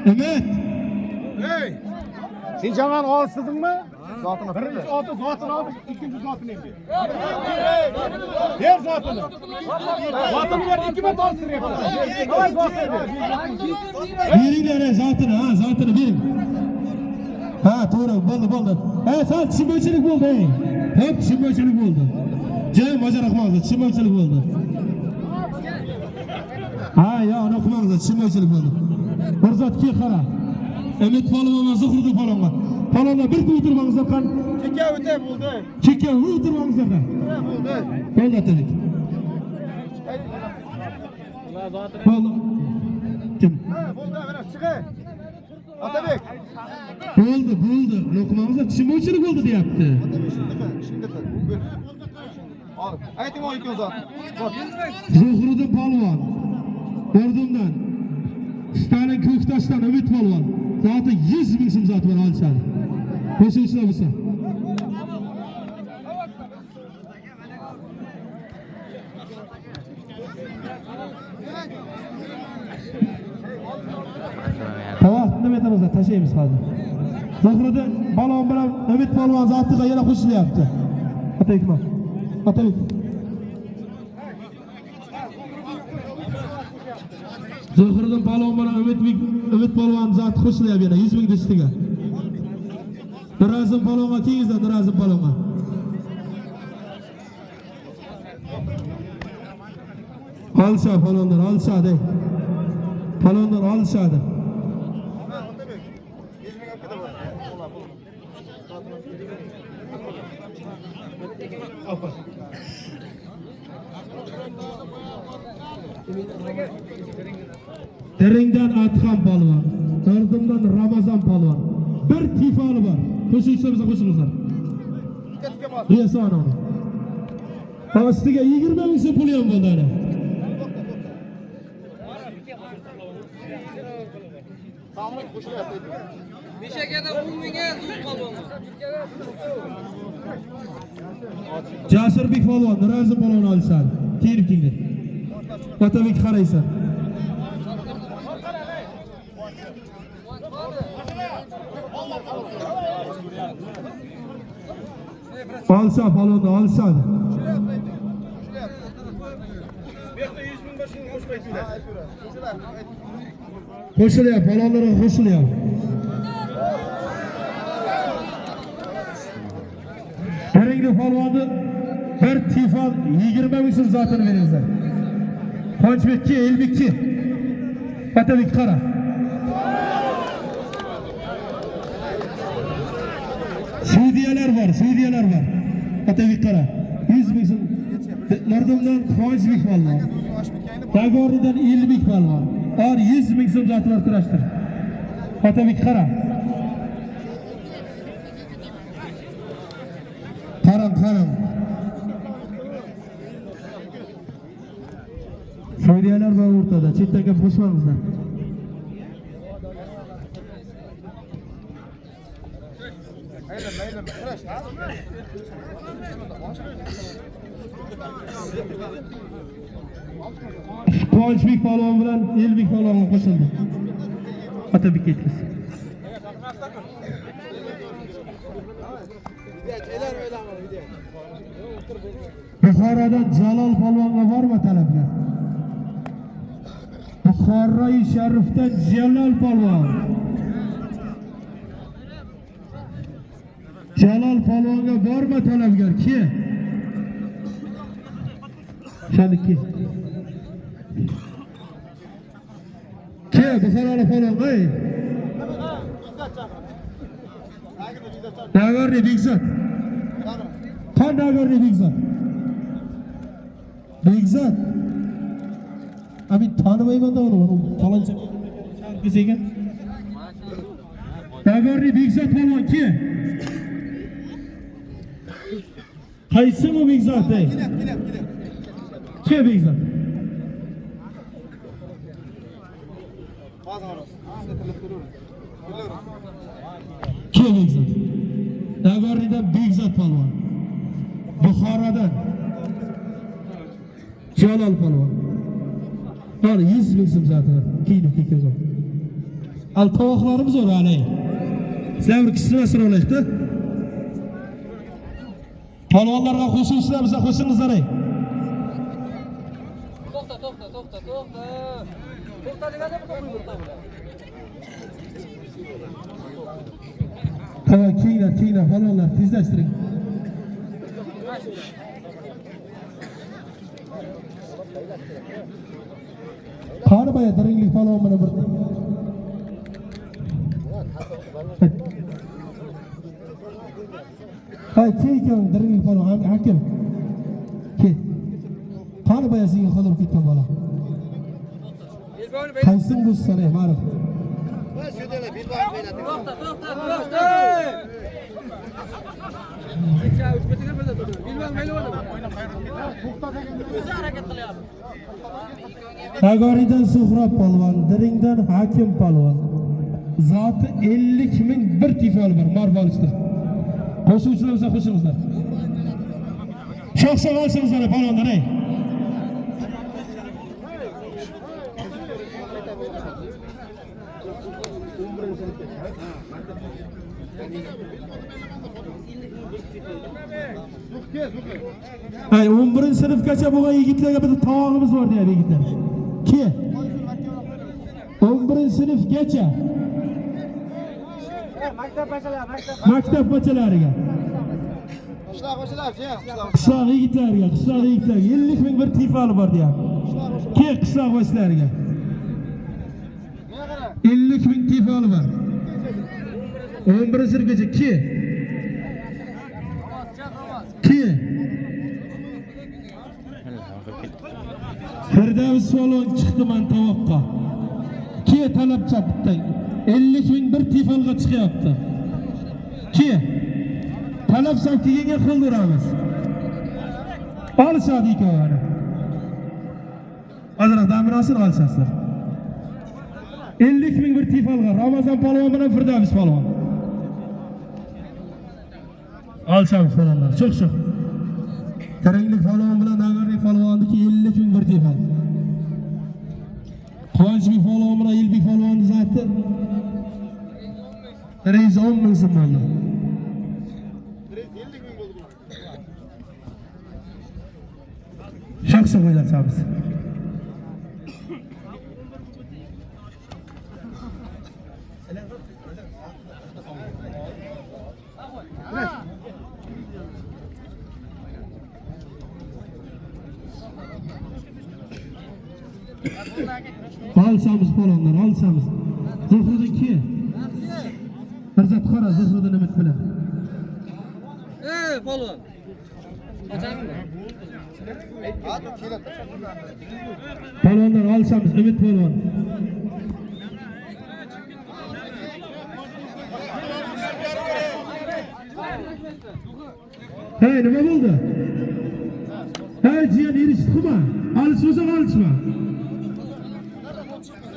Emet. Hey! Sen jaman alıştırdın mı? Birinci zatını aldık, ikinci zatını indi. Ver zatını. Zatını ver, 2 metre alıştırıyor. Hayır zatını ver. Veringlar zatını, ha, zatını verin. Ha, to'g'ri, bo'ldi. Sal tushunmovchilik bo'ldi, ey. Hep tushunmovchilik bo'ldi. Joy bajaraqmanglar, tushunmovchilik bo'ldi. Ha, yo, uni qilmanglar, tushunmovchilik bo'ldi. Bir zotga qara. Emet polvon, Zuhriddin polvon. Polvonlar bir o'tirmangizlar qan. Chekka o'tay bo'ldi. Chekka o'tirmangizlar. Bo'ldi. Bo'ldi atalik. Bo'ldi. Kim? Ha, bo'ldi, mana chiqay. Otabek. Bo'ldi. Lo'qimamizda tushunmovchilik bo'ldi deyapti. Al. Ayting o ikki zot. Zuhriddin polvon. Ordundan. Stalin Ko'ktoshdan Umid polvon. Zoti 100 ming so'm zot bilan olishadi. Qo'shimcha bo'lsa. Tamam, nima aytamiz, tashlaymiz hozir. Zuhriddin polvon bilan Umid polvon zotiga yana qo'shilyapti. Atakma. Atabek. Zuhriddin polvon bilan Umid polvon zot qo'shilyapti yana 100 ming do'stiga. Nirazim polvonga kengizlar, Nirazim polvonga. Olishadi polvonlar, olishadi. Polvonlar olishadi. Otabek. 100 ming olib ketaver. Teringdan Atxam polvon, Ordundan Ramazon polvon. Bir tifoli bor. Qo'shilsa biza qo'shilinglar. Ketga bos. Riyasoni. Ostiga 20 ming so'm puli ham bo'ldi ana. Tamam, qo'shilyapti. Beshakada 10 mingga zo'r polvon. Jasurbek polvon, Nirazim polvon olishadi. Kelib keldi. Otabek qaraysan. Olsa polvonni olishadi. Qo'shilyapti, polvonlar qo'shilyapti. Teringli polvonni bir tifon 20 ming so'm zotini beringizlar. Qonchbekka 52. Otabek qara. Sudyalar bor. Otabek qara. 100 ming so'm. Nordumdan Qonchbek polvon. Dagordan 50 ming polvon. 100 ming so'm zotlar kurashtir. Otabek qara. Qarang. Suriyalar bor o'rtada. Chetdan gap qo'shmangizlar. Aylanma. Qarash. Qonchbek polvon bilan Elbek polvonga qo'shildi. Otabek yetkazdi. Buxorodan Jalol polvonga bormi talablar? Buxoroy Sharifdan Jalol polvon. Jalol polvonga bormi talabgar? Ki? Shaniki. Ki Buxorolik polvon, ey. Nagorni Bekzod. Qan Nagorni Bekzod. Bekzod. Abi tanımayman da onu. Falanca bizga. Nagorni Bekzod polvon ki? Qaysi bu Bekzod ey? Ki Bekzod? Ki Bekzod? Nagornidan Bekzod polvon. Buxorodan Jalol polvon. Hani 100 bin so'm zaten. Kiyinib kelgan. Al tovoqlarimiz var hani. Sizlar bir kishini so'raylik-da. Polvonlarga qo'shilishlar biza qo'shingizlar. To'xta. To'xta deganda bu to'g'ri bo'ldi. Tamam kiyinglar polvonlar tezlashtiring. Qani baya diringlik polvon mana bir. Hay kiygan diringlik polvon hakim. Qani baya senga qolib ketgan bola. Qaysin bu sana ma'ruf. To'xta. Agoridan Suhrob polvon, diringdan Hakim polvon. Zoti 50 ming bir tifol var, marv olishdir. Qo'shuvchilar bo'lsa qo'shingizlar. Sho'x olsingizlar polvonlar, ey. Hay 11 sinfgacha bo'lgan yigitlarga bitta tog'imiz bor deydi yigitlar. Ki 11 sinfgacha maktab bachalariga qishloq yigitlarga 50 ming bir tifali bor deydi. Ki qishloq bachalariga 50 ming tifali bor. 11 sinfgacha ki Firdavs polvon chiqdi men tovoqqa. Ki talab chapdi. 50 ming bir tifalga chiqyapti. Ki talab chapdiga qildiramiz. Olishadi ikkovini. Hozir damirasini olishasizlar. 50 ming bir tifalga Ramazon polvon bilan Firdavs polvon. Olishamiz polvonlar. Sho'x. Diringlik polvon bilan Nagorlik polvonniki 50 ming bir tifal. Quvonchbek polvon bilan Elbek polvonni zoti 110 ming so'm bo'ldi. 50 ming bo'ldi. Sho'x o'ylashamiz. Alışamiz polvonlar, alışamiz. Zuhriddin ki? Mirzat qara Zuhriddin Umid bilan. Polvon. Polvonlar alışamiz, Umid polvon. Hey, nima bo'ldi? Hey, jiyan erishdikmi? Alishmasan alishma.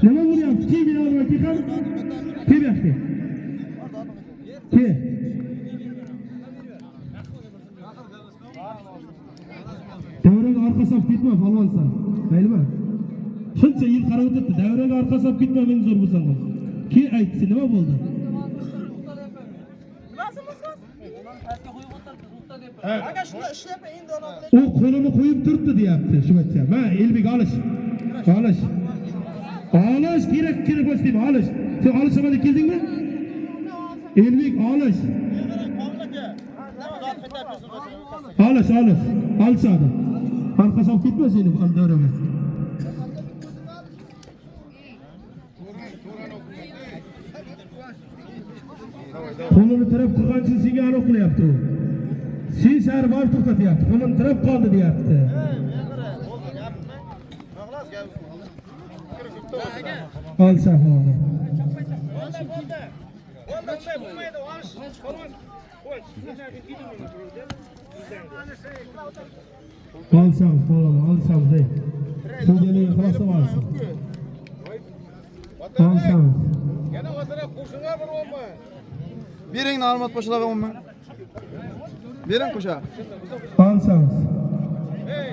Nima bo'lyapti? Kim meni olma kelgan? Kim yaxshi? Kim? Davraga orqa solib ketma, polvonsan. Maylimi? Shuncha yil qarab o'tibdi. Davraga orqa solib ketma, men zo'r bo'lsam. Kim aytdi, nima bo'ldi? Aka shuni ishlayapman endi ona. O qo'lini qo'yib turibdi deyapti, shu aytsa. Ma, Elbek olish. Olish. Olish kerak bo'lsa, olish. Sen olishga deb keldingmi? Elbek olish. Olish. Olishadi. Orqa solib ketma seni davraga. Qo'lini tirab qilgancha senga aniq qilyapti u. Sen sari borib to'xtatyapti. Qo'lini tirab qoldi deyapti. Olsa bo'ladi. Olsam bo'ladi, olsam dey. Sudyaning xohlasa olsin. Olsam. Yana o'zara qo'shinga bir olma. Bering Normat qo'shilarga olma. Bering qo'sha. Olsam. Hey.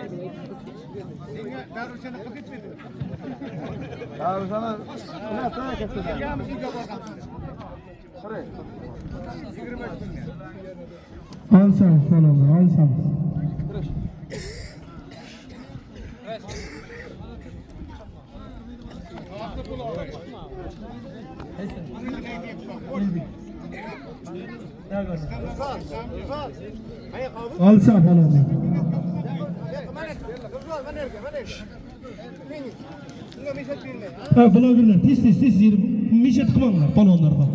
Senga darvochani qilib ketmedi. Abi sana ne sana kesin. Alsanız falan alsanız. Alsa falan. Ha bulabilirler. Tis yeri mişet kıvanlar balonlarda.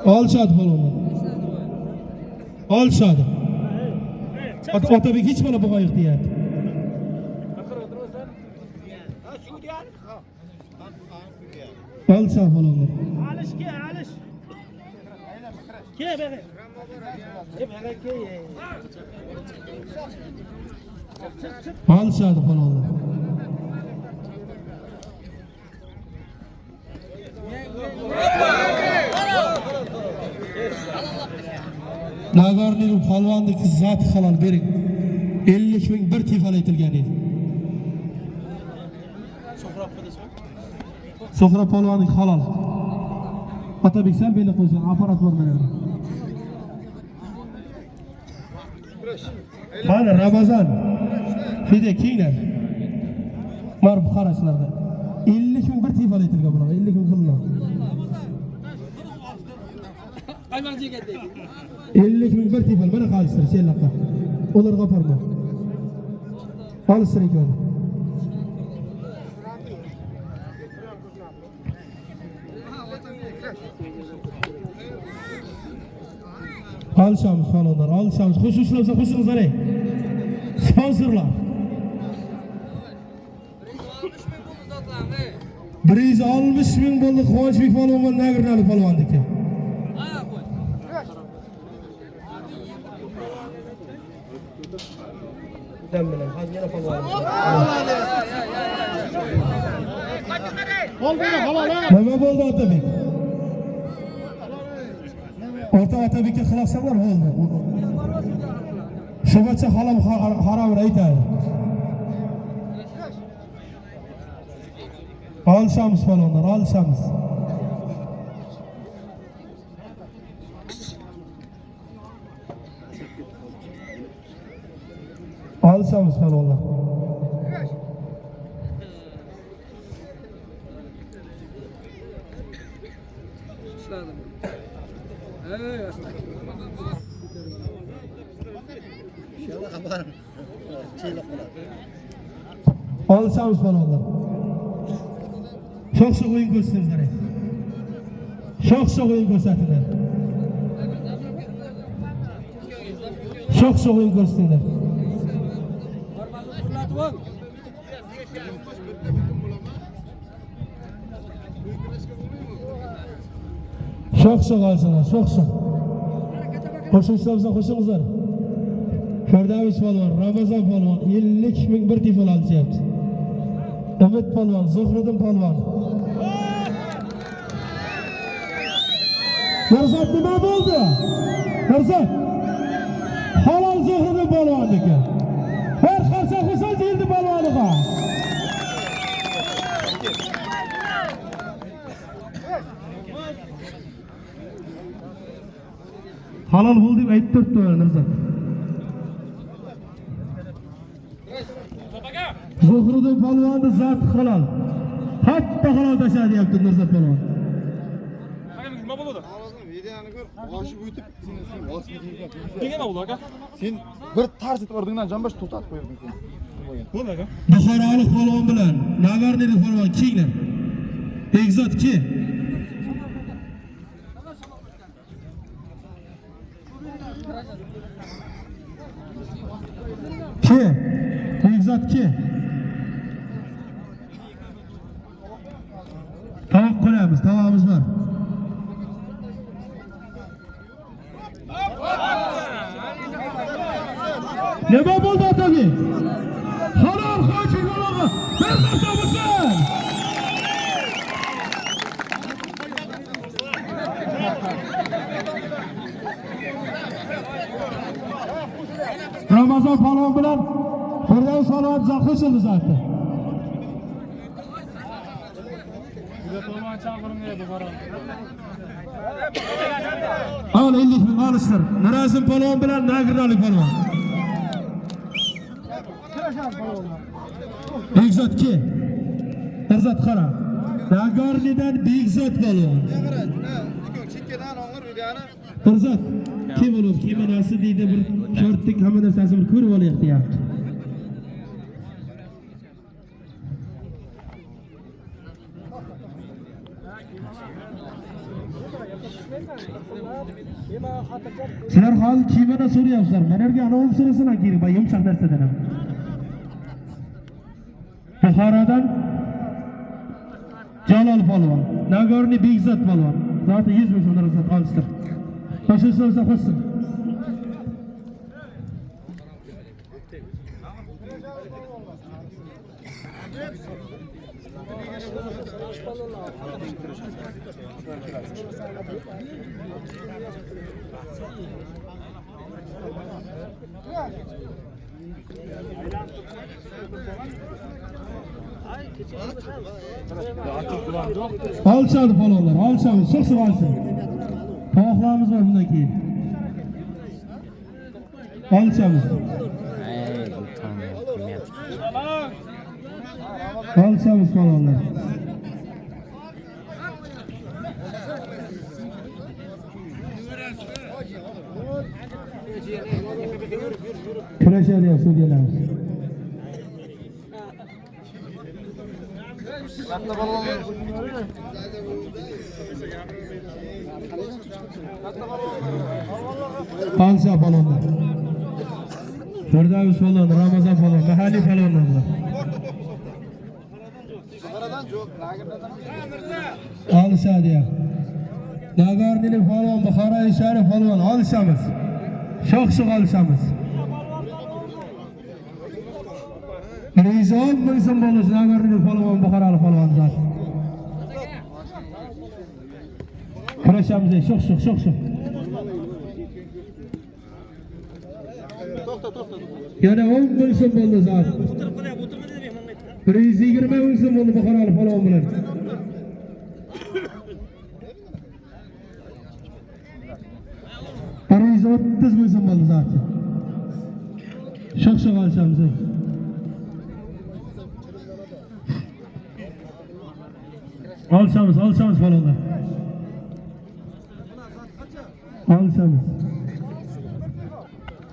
Alçadı balonlar. Alçadı. Otabek hiç bana bu kayık diye. Alçadı balonlar. Alış ki alış. Ki be. Alçadı balonlar. Nagarning polvondagi zot halol bering. 50.000 bir tifal aytilgan edi. So'xra polvondagi halol. Otabek sen beli qo'ysan, apparat bor mana. Mana Ramazon. Fide kiyinglar. Mar bu qarashlarda. 50.000 bir tifal aytilgan bular. 50.000 pullar. Ayman chekadi. 50.000 bir tifal mana qolishtir shenlaqa. Ularga parma. Qolishtir ekan. Alışamiz falonlar, alışamiz. Xushushlabsa xushingizlar ey. Sponsorlar. 160.000 bo'ldi Quvonchbek falon va Nagirnali falondiki. Dam bilan hozir falon. Nima bo'ldi Otabek? Orta Otabekka xilosanlar bo'ldi. Shubacha halam harom aytadi. Alışamiz falonlar, alışamiz. Alışamiz falonlar. Alışamiz falonlar. Çok oyun gösterdiler. Çok oyun gösterdiler. Çok oyun gösterdiler. Çok alsınlar, çok. Hoşunuzlarsa hoşunuzlar. Ferdaviş Palvan, Ramazan Palvan, 50.000 bir tifal alacak. Ümit Palvan, Zuhruddin Palvan. Mirzat nima bo'ldi? Mirzat. Halol Zuhruddin Palvonniki. Her qarsa Husan deyildi Palvoniga. Halol bo'ldi deb aytib turibdi Mirzat. Zuhruddin Palvonni zot halol. Hatto halol tashladi deyapti Mirzat Palvon. Nima bo'ldi? Videoni ko'r, boshi o'tib, sen bosib nega bo'ldi aka? Sen bir tarz etib o'rdingdan jonbosh to'xtatib qo'yarding sen. Bo'ldi aka. Buxorolik polvon bilan Nagarniylik polvon kiyinglar. Egzot ki. Ki. Egzot ki. Tavoq qo'yamiz, tavog'imiz bor. Nima bo'ldi otagi? Halol hoji bo'ladi. Bir narsa bo'lsin. Ramazon palvon bilan Firdavs palvon zalxishildi zaten. Al 50 ming alıştır. Mirazim palvon bilan Nagirdalik palvon. Begzod ki. Irzat qara. Nagornidan Begzod palvon. Irzat kim olur, kim narsa deydi bir ko'rdik, hamma narsasini bir ko'rib olaylik deyapti. Sizlar hozir kiyimini so'rayapsizlar. Menerga anovim so'rasana kerak, yumshoq narsadan ham. Buxorodan Jalol polvon, Nagorniy Begzod polvon. Zaten 100 ming so'mdan ruxsat olishdir. Qo'shilsa bo'lsa qo'shsin. Alçadı palonlar, alçadı, sık sık alçadı. Tavuklarımız var bundan keyin. Alçamız. Alçamız palonlar. Kreşer yapsın diyelerimiz. Alça balonlar. Firdavs balon, Ramazon balon, mahalliy balonlar bular. Alışadi ya. Nagorniy balon, Buxoroy Sharif balon alışamiz. Sho'x alışamiz. Rizon bo'lsin bo'lish Nagorniy balon, Buxoroy balon zot. Kurashamiz, sho'x. Yana 10 ming so'm bo'ldi zot. 120 ming so'm bo'ldi Buxoroy palvon bilan. Paris 30 ming so'm bo'ldi zot. Sho'x olishamiz. Alışamiz palvonlar. Alışamiz.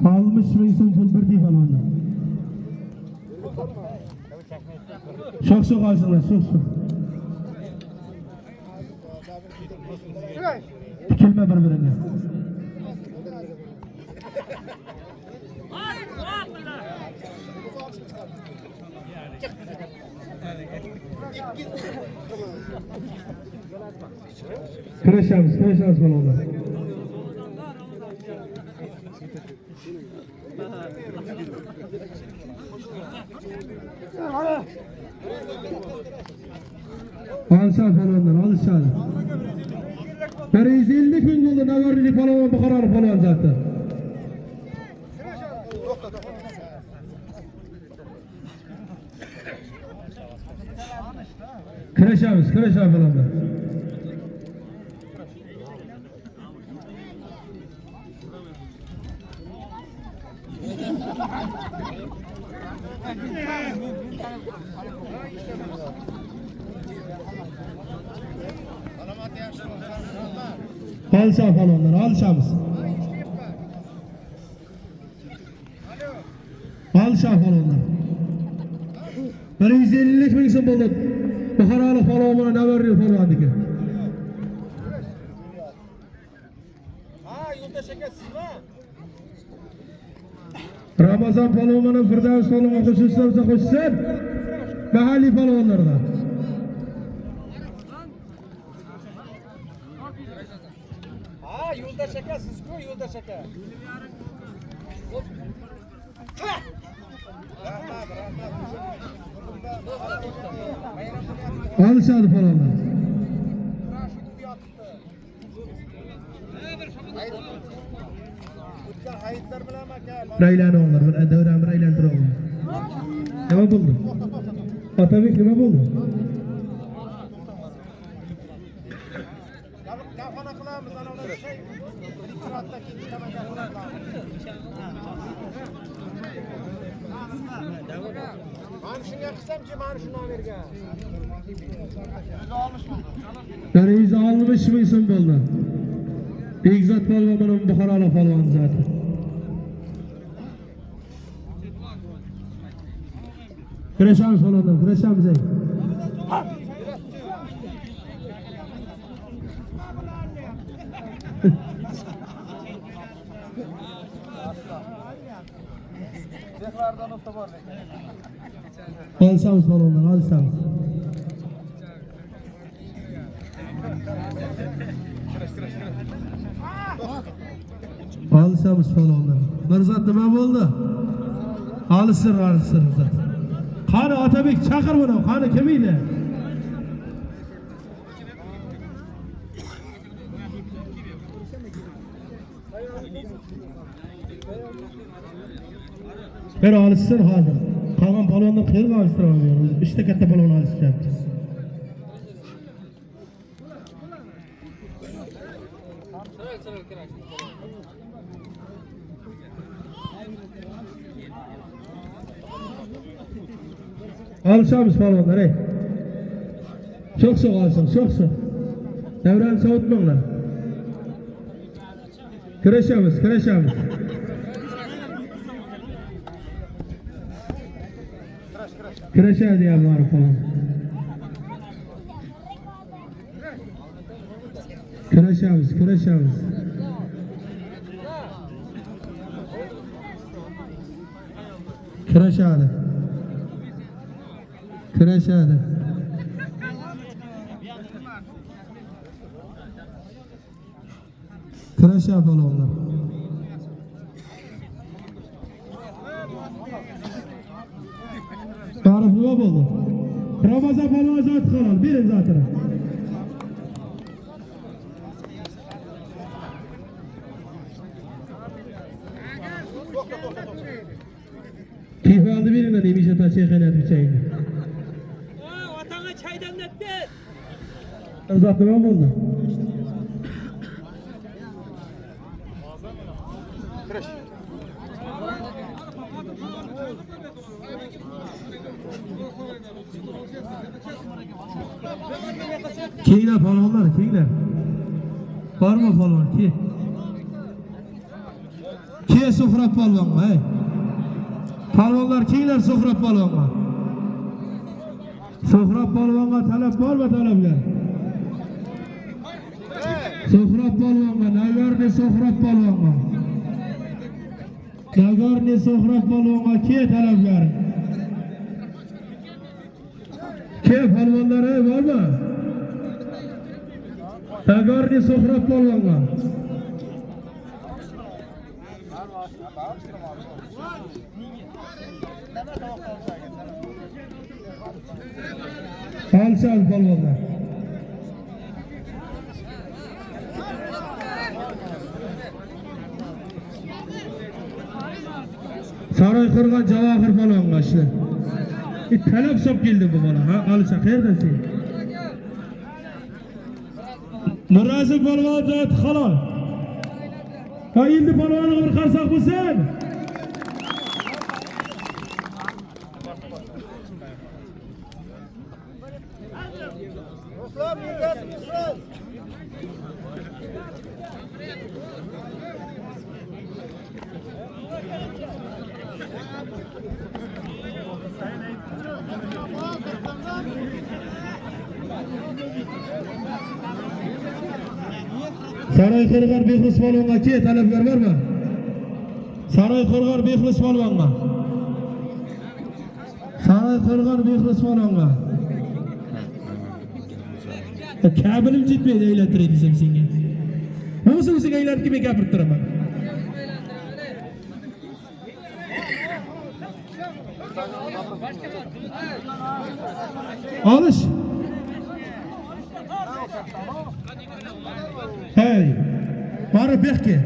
60 ming so'm pul bir tey palvondan. Sho'x olsinlar, sho'x. Tikilma bir-biriga. Kurashamiz palvonlar. Alışar palvonlar, alışadi. 150 ming bo'ldi Nagorniy palvon, Buxoroy palvon zoti. Kurashamiz palvonlar. Alışar palvonlar, alışamiz. Alışar palvonlar. 150 ming so'm bo'ldi. Buxoroy palvon bilan Nagorniy palvonniki. Yo'ldosh aka sizmi? Ramazon palvon bilan Firdavs palvon qo'shilsa qo'shsin. Mahalliy palvonlardan. Yo'ldosh aka sizku, yo'ldosh aka. Alışadı falanlar. Raylanı onlar. Bir devran raylandırı onlar. Ne buldu? Atabek ne buldu? Kafana kılağımız anavlar şey. Manşına kısam ki manşına verge. Yani yüzü almış mı isim buldu? Bekzat Palvan benim Bukharalı Palvan zaten. Kıraşamız falanlar, kıraşamız ey. Alışamız falanlar, alışamız. Alışamız falanlar. Mirzat nima bo'ldi? Alışır zaten. Qani Atabek chaqir buni, qani kim edi? Bir alışsın hozir. Qolgan palvonlar qayerga alıştıramıyor? Işte katta palvon alıştyapti. Alışamız palvonlar ey. Çok alışın, çok. Devran soğutmanglar. Kıraşamız. Kıraşa diye var falan. Kıraşamız. Kıraşadı. Kıraşa balonlar. Tarif nima bo'ldi? Ramazon balon zot halol, bering zotini. Keyfaldi bering dedi, imisha taşıya qaynatib ichaydi. Otanga çay demlep ber. Zot nima bo'ldi? Keyler falonlar, keyler. Var mı falon ki? Ki sofra falon mu? Falonlar keyler sofra falon mu? Sofra falonga talep var mı talepler? Sofra falonga, nagarni sofra falonga. Nagarni sofra falonga ki talepler? Ki falonlar var mı? Nagarni sofra falonga. Alçal falonlar. Saray kırgan Cavahir falonga işte. Talep sop geldi bu bana. Ha, alçal neredesin? Murazif falon zat halal. Ha indi falonu bir qarsak bo'lsin. Ruslan, Ruslan. Saray Kırgar Behrus falonga ki talepler var mı? Saray Kırgar Behrus falonga. Saray Kırgar Behrus falonga. Kabilim yetmeydi eğlentireydi desem senga. Nasıl eğlentirip kimi gapirib turaman? Alış. Hey. Barı bekki.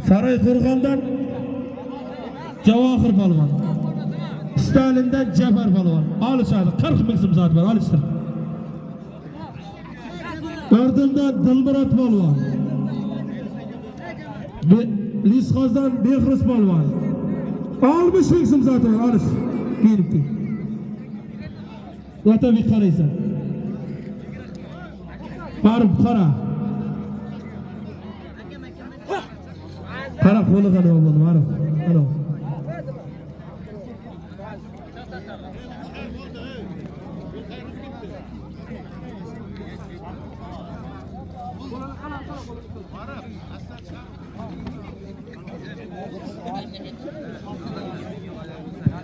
Saray Qurg'ondan Javohir polvon. Stalindan Jafar polvon. Alışadi. 40 ming so'm zot bor, alishdi. Ordindan Dilmurod polvon. Lisqozdan Behruz polvon. 60 ming so'm zot bor, alish. Kelibdi. Vatabek qaraysan. Barib qara. Qara qo'li qana bo'ldi, barib. Qara.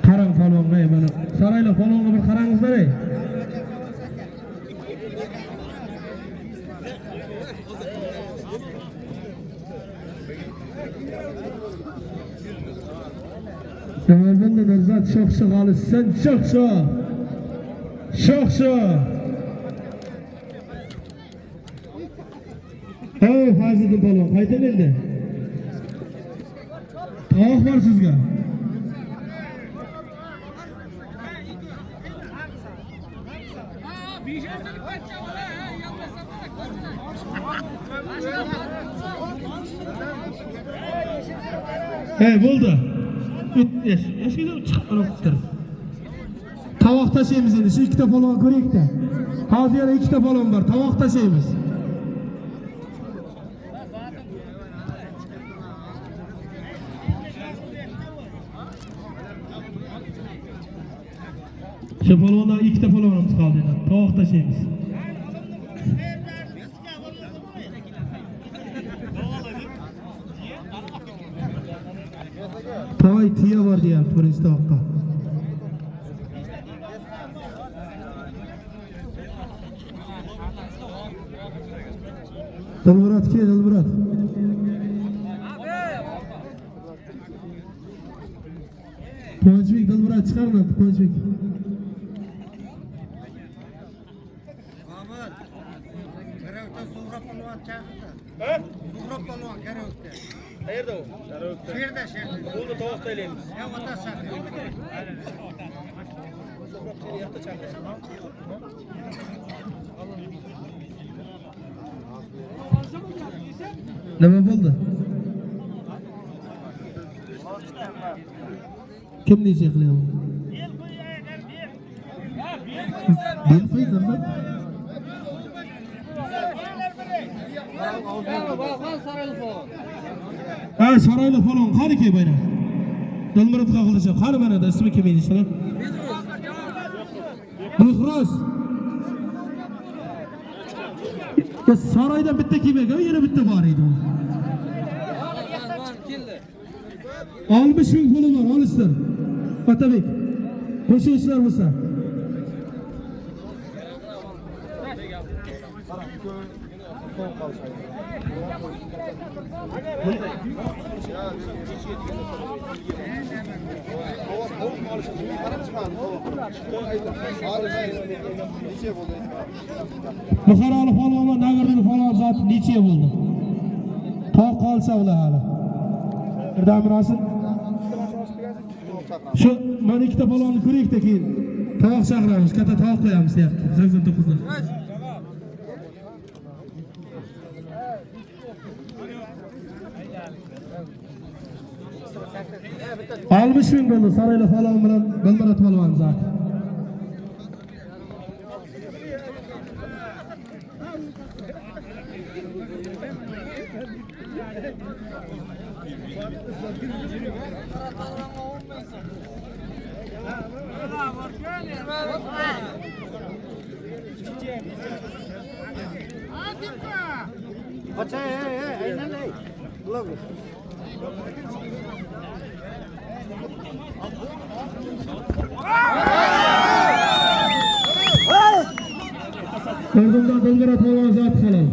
Qarang polvonga mana saroylar polvonga bir qarangizlar ey. Bunda Nurzat sho'x olishsan, sho'x. Hey, Fazliddin polvon, qayta endi. Tovoq bor sizga. Hey, bo'ldi. Eskiga chiqib qolibdir. Tovoq tashlaymiz endi. Shu ikkita polvon ko'raylik-da. Hozir yana ikkita polvon bor. Tovoq tashlaymiz. Shu polvondan ikkita polvonimiz qoldi endi. Tovoq tashlaymiz. Toy tiya var diye turist tovoqqa. Dilmurod kel, Dilmurod. Quvonchbek Dilmurod chiqarma, Quvonchbek. Ahmet, Karavotda Suhrab polvon chaqirdi. Suhrab polvon Karavotda. Qayerda u? Sherda. Bo'ldi, tovoq taylaymiz. Ya ota chaqirdi. Nima bo'ldi? Kim necha qilyapti? Bel qo'ydi. Ha, saroylar polvon qani ke bayram. Dilmurodga qilishib, qani mana da ismi kim edi shuni? Behruz. Saroydan bitta kelmagan, yana bitta bor edi. 60 ming puli bor, olishsin. Otabek. Qo'shuvchilar bo'lsa. Buxorolik polvon va Nagirlik polvon zot necha bo'ldi? Toq qolsa ular hali. Birdan-birasi. Shu mana ikkita polvonni ko'raylik-da keyin. Tovoq chaqiramiz, katta tovoq qo'yamiz deyapti. 89 dan. 60 ming bo'ldi saroylar polvon bilan Dilmurod polvon zot. Acha, aynan ey. Bular. Ordindan Dilmurod polvon zot halol.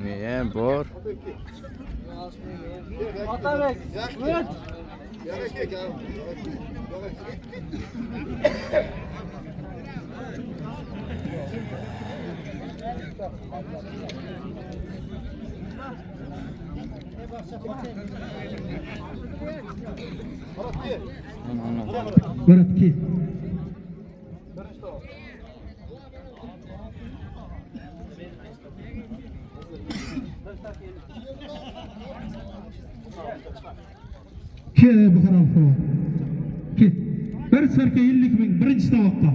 Ne bor? Otabek, buyur. Murat ki. Ki bu kadar falan. Ki. Bir serke 50 bin birinci tavakta.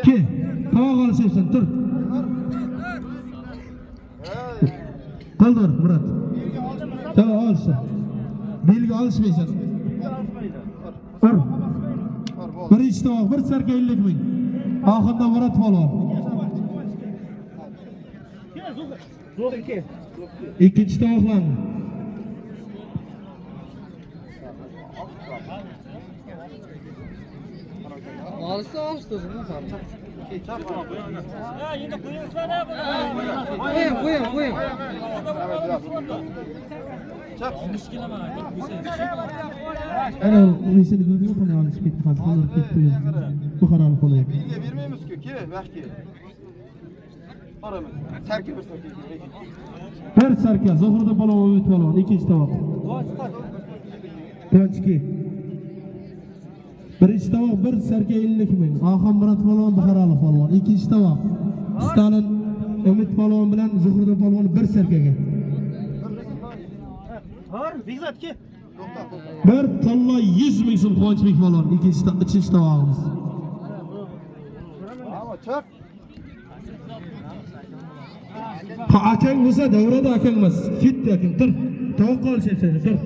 Ki. Tavak alışıyorsun dur. Kaldır Murat. Tavak alışın. Bilgi alışmaysan. Dur. Birinci tavak bir serke 50 bin. Ahında Murat falan. İkinci tavaklan. Alışsa alıştırsın. Ha, yine koyuyoruz bana bunu. Koyun. Ana o işini görüyor mu ne alış bitti kaldı. Onlar bitti. Bu kadar kolay. Bilge vermeymiz ki belki. Aramız. Serki bir serki. Bir serke. Zuhurda balon öğüt balon. İkinci tavak. Kıvançki. Birinci tavak bir serke 50 bin. Aham Murat balon Bukharalı balon. İkinci tavak. Stalin Ümit balon bilen Zuhurda balon bir serkege. Begzat ki. Bir talla 100 bin so'm Kıvançbek balon. İkinci tavağımız. Ama çak. Ha akang bo'lsa davrada akangmas. Fit akang tur. Tavuk qolishaysan tur.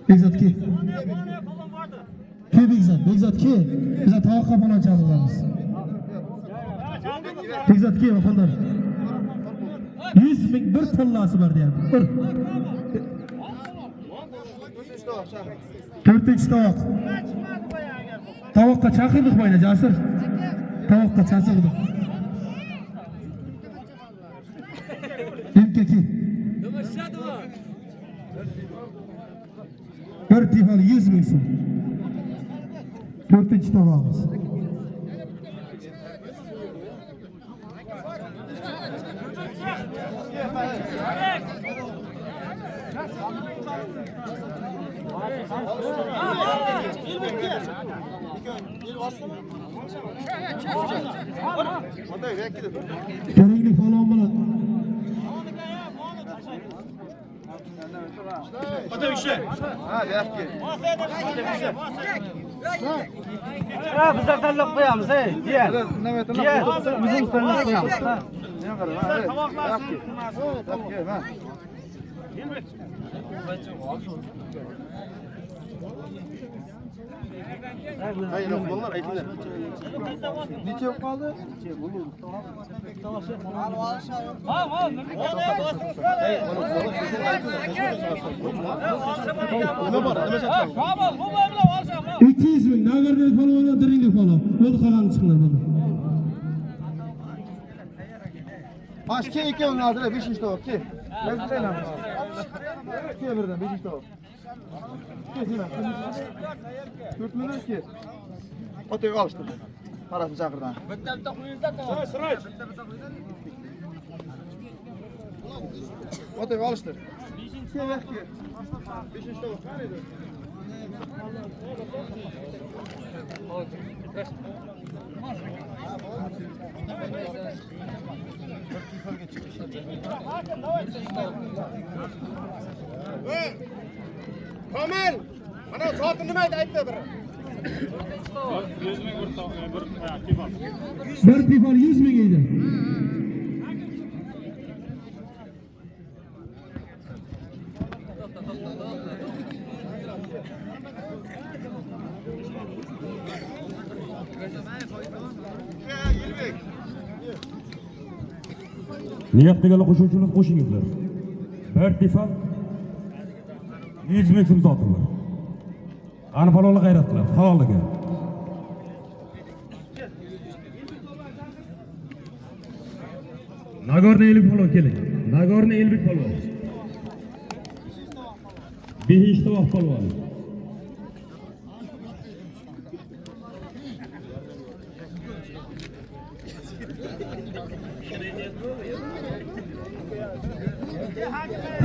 Begzat ki. Ki Begzat ki. Biz tavukqa falan chaqiramiz. Begzat ki vatandaş. 100 bin bir tallası var deyapti. Bir. To'rtinchi tovoq. Tovoqqa chaqirdik mayli Jasur. Tovoqqa chaqirdik. Imkaki. Bir tifal 100 bin so'm. To'rtinchi tovoqimiz. Kerakli falon bilan. Ha belki. Ha, bizlar tanlab qo'yamiz, ey. Diyer. Bizim tanlab qo'yamiz. Ha. Ne kadar? Ha. Belki. Ha. Hayır yok bunlar aytılar. Neçe yok kaldı? Ne var? Ne mesela? 200 bin. Nagarlik falon, diringlik falon. Bo'ldi qolgan chiqinglar buni. Başka iki onun adına 5. tavuk ki. Ben size ne yapayım? İkiye birden 5. tavuk. Kesine. Kürtmüyor ki. Otoyu alıştır. Parasını çakırdan. Otoyu alıştır. İkiye ver ki. 5. tavuk. Nerede? Kamil, mana soatni nima aytdi bir? Bir tifal 100 bin edi. Niyat deganlar qo'shuvchilar qo'shingizlar. Bir tifal 100 ming so'm zoti bor. Ani palonlar g'ayrat qiladi, halolligi. Nagorni elbek palon keling. Nagorni elbek palon. Behish tovoq palon.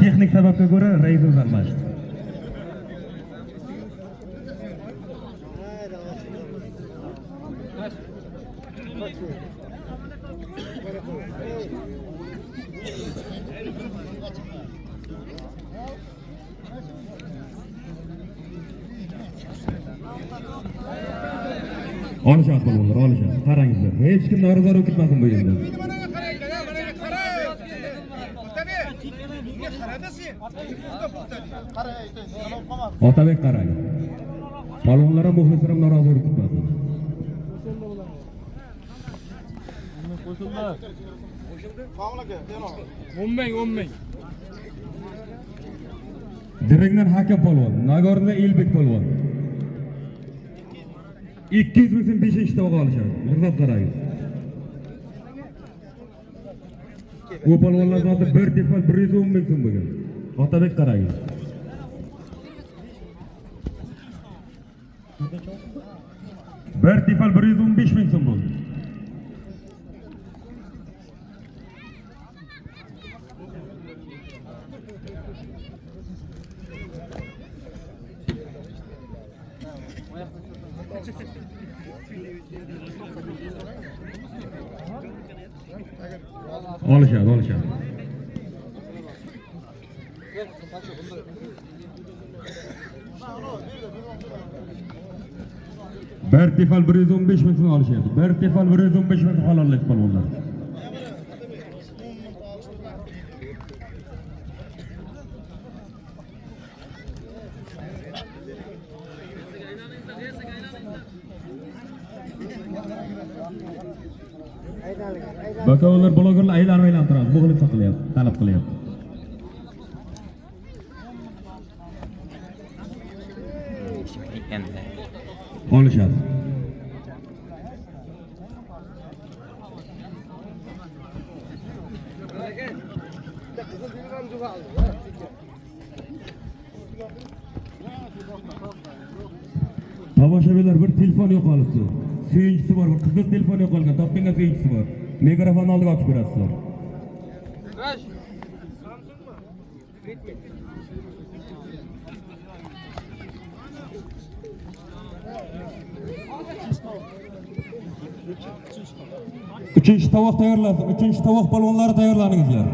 Texnik sababga ko'ra reys o'zgarmadi. Olishadi bo'lganlar, olishadi. Qarangizlar. Hech kim norozilik o'tkazmasin bu yerda. Otabek qarang. Palonlar ham muxlislar ham norozilik o'tkazmasin. Direktdan hakem polvon, Nagorda Elbek polvon. 200 ming so'm 5 tovoq olishadi. Mirzod qarang. Bu polvonlar zoti bir tefal 110 ming so'm bo'lgan. Otabek qarang. Bir tefal 115 ming so'm bo'ldi. Olishadi, olishadi. Bir tefal 115 ming so'm olishadi. Bir tefal 115 ming so'm halollik polvonlar. Bakovlar blogerlar aylantiradi, bo'g'ilib soqilyapti, talab qilyapti. Olishadi. Tomoshabinlar bir telefon yo'qolibdi. Suyunchisi bor, bir qizil telefon yo'qolgan, topganga suyunchisi bor. Mikrofonni oldiga ochib berasizlar. Uchinchi tovoq tayyorladi. Uchinchi tovoq polvonlari tayyorlaningizlar.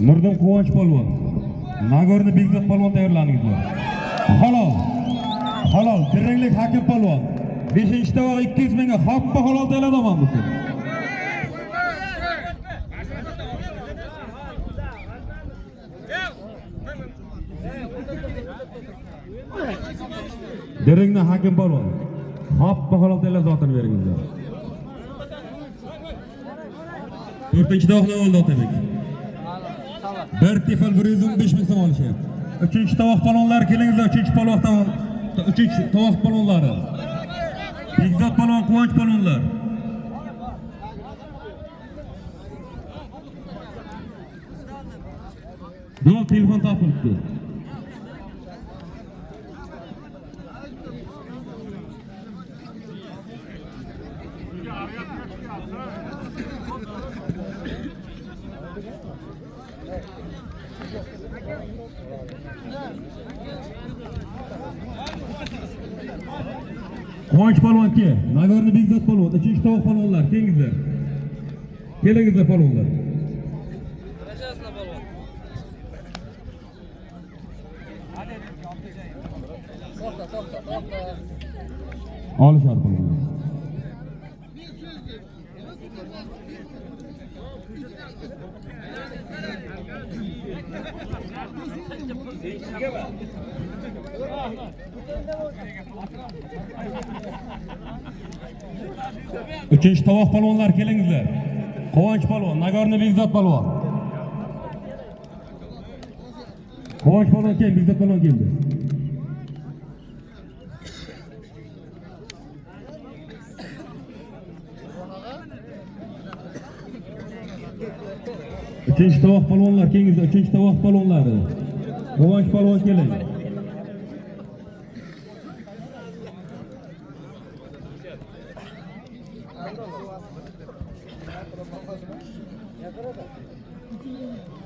Mirdum Quvonch polvon, Nagorni Bekzod polvon tayyorlaningizlar. Halol. Halol, diranglik hakim polvon. 5-tovoq 200 mingga hoppa halol tayyorlaman bu. Dirangni hakim polvon. Hoppa halol tayyorlab zotini beringizlar. 4-tovoqni oldi Otabek. Bir tefal 115 ming so'm olishyapti. 3-tovoq polvonlar kelingizlar, 3-tovoq polvonlari. Bekzod polvon, Quvonch polvonlar. Bu telefon topilibdi. Quvonch polvon ke, Nagorni Bekzod polvon, 3-tovoq polvonlar, kelingizlar. Kelingizlar polvonlar. Olishadi polvonlar. Üçüncü tovoq palvonlar kelingizlar. Quvonch palvon, Nagorniy Bekzod palvon. Quvonch palvon kel, Bekzod palvon keldi. Üçüncü tovoq palvonlar kelingizlar, üçüncü tovoq palvonlari. Quvonch palvon keling.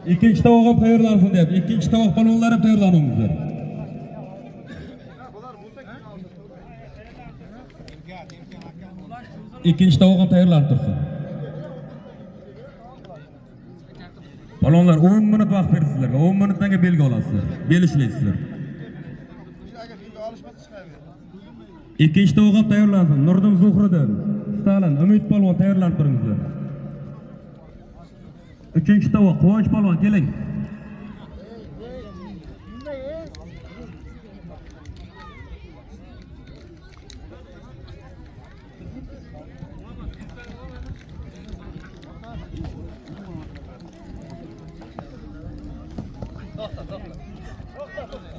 İkinci tavog'im tayyorlansin deyapti. İkinci tovoq palvonlari ham tayyorlaningizlar. İkinci tavog'im tayyorlanib tursin. Palvonlar 10 minut vaqt berdi sizlarga. 10 minutdan keyin belgi olasizlar. Bel ishleysizlar. İkinci tavog'im tayyorlansin. Nurdin Zuhriddin, Stalin, Umid palvon tayyorlanib turingizlar. Üçüncü tovoq Quvonch palvon keling.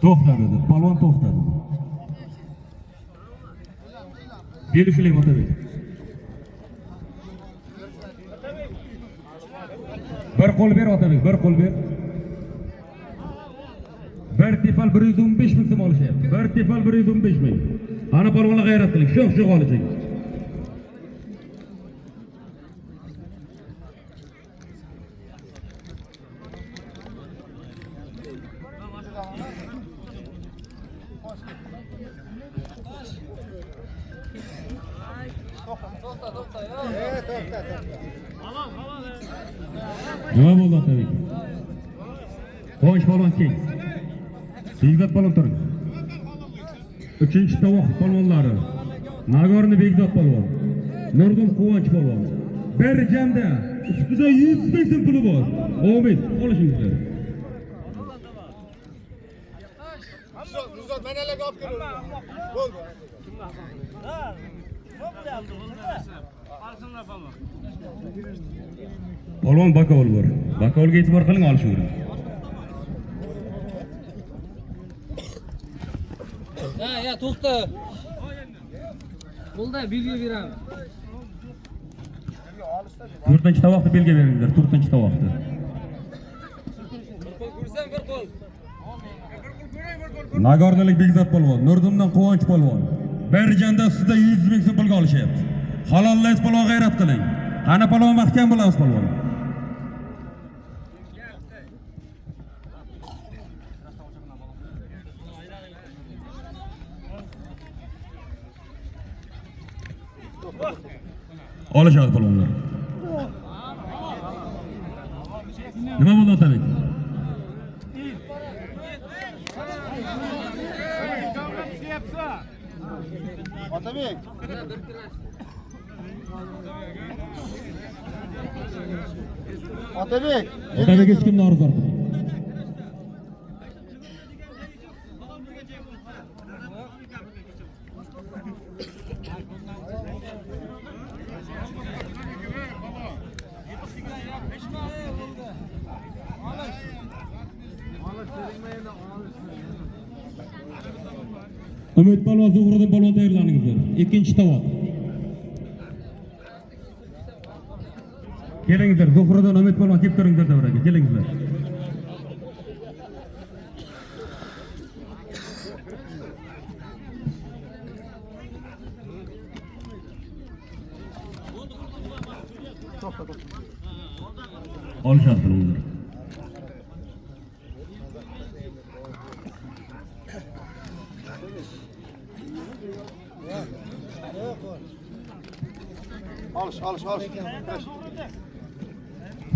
To'xta dedi. Palvon to'xta dedi. Bel ushlang Otabek. Bir qo'l ber Otabek, bir qo'l ber. Bir tefal 115 ming so'm olishyapti. Bir tefal 115 ming. Ana palvonlar g'ayrat qiling, sho'x olishing. Nima bo'ldi Otabek? Quvonch palvon keng. Bekzod palvon turing. Üçüncü tovoq palvonlari. Nagorniy Bekzod palvon. Nurdin Quvonch palvon. Bir jamda ustida 100 ming so'm puli bor. Omid, olishingizlar. Nuzat mana olib keldim. Bo'ldi. Palvon bakovul bor. Bakovulga e'tibor qiling, olishinglar. Ya to'xta. Bo'ldi, belgi beramiz. To'rtinchi tovoqni belgi beringlar, to'rtinchi tovoqni. Ko'rsam bir qo'l. Nagorniy Bekzod palvon, Nurdindan Quvonch palvon. Bir janda ustida 100 ming so'm pulga olishyapti. Halollaysiz palvon, g'ayrat qiling. Qani palvon mahkam bo'lamiz palvon. Olishadi palvonlar. Nima bo'ldi Otabek? Otabek. Otabek. Otabek hech kimni orzu qilmaydi. Umid palvon, Zuhriddin palvon tayyorlaningizlar. İkinci tovoq. Kelingizlar, Zuhriddin, Umid palvon kelib turingizlar davraga. Kelingizlar. Olishadi palvonlar. Alış.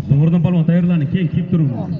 Zuhriddin palvon tayyorlaning, keyin kelib turinglar.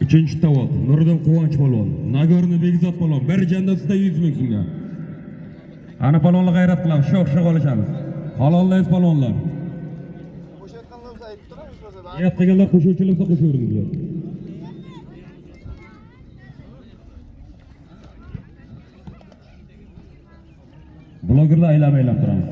Uchinchi tovoq Nuriddin Quvonch polvon, Nagorni Bekzod polvon, bir jandasida 100 ming so'mga. Ana polvonlar g'ayrat qilamiz, sho'x olishamiz. Halollaysiz polvonlar. Niyat qilganlar qo'shuvchilikda qo'shaveringizlar. Blogerlar aylab turamiz.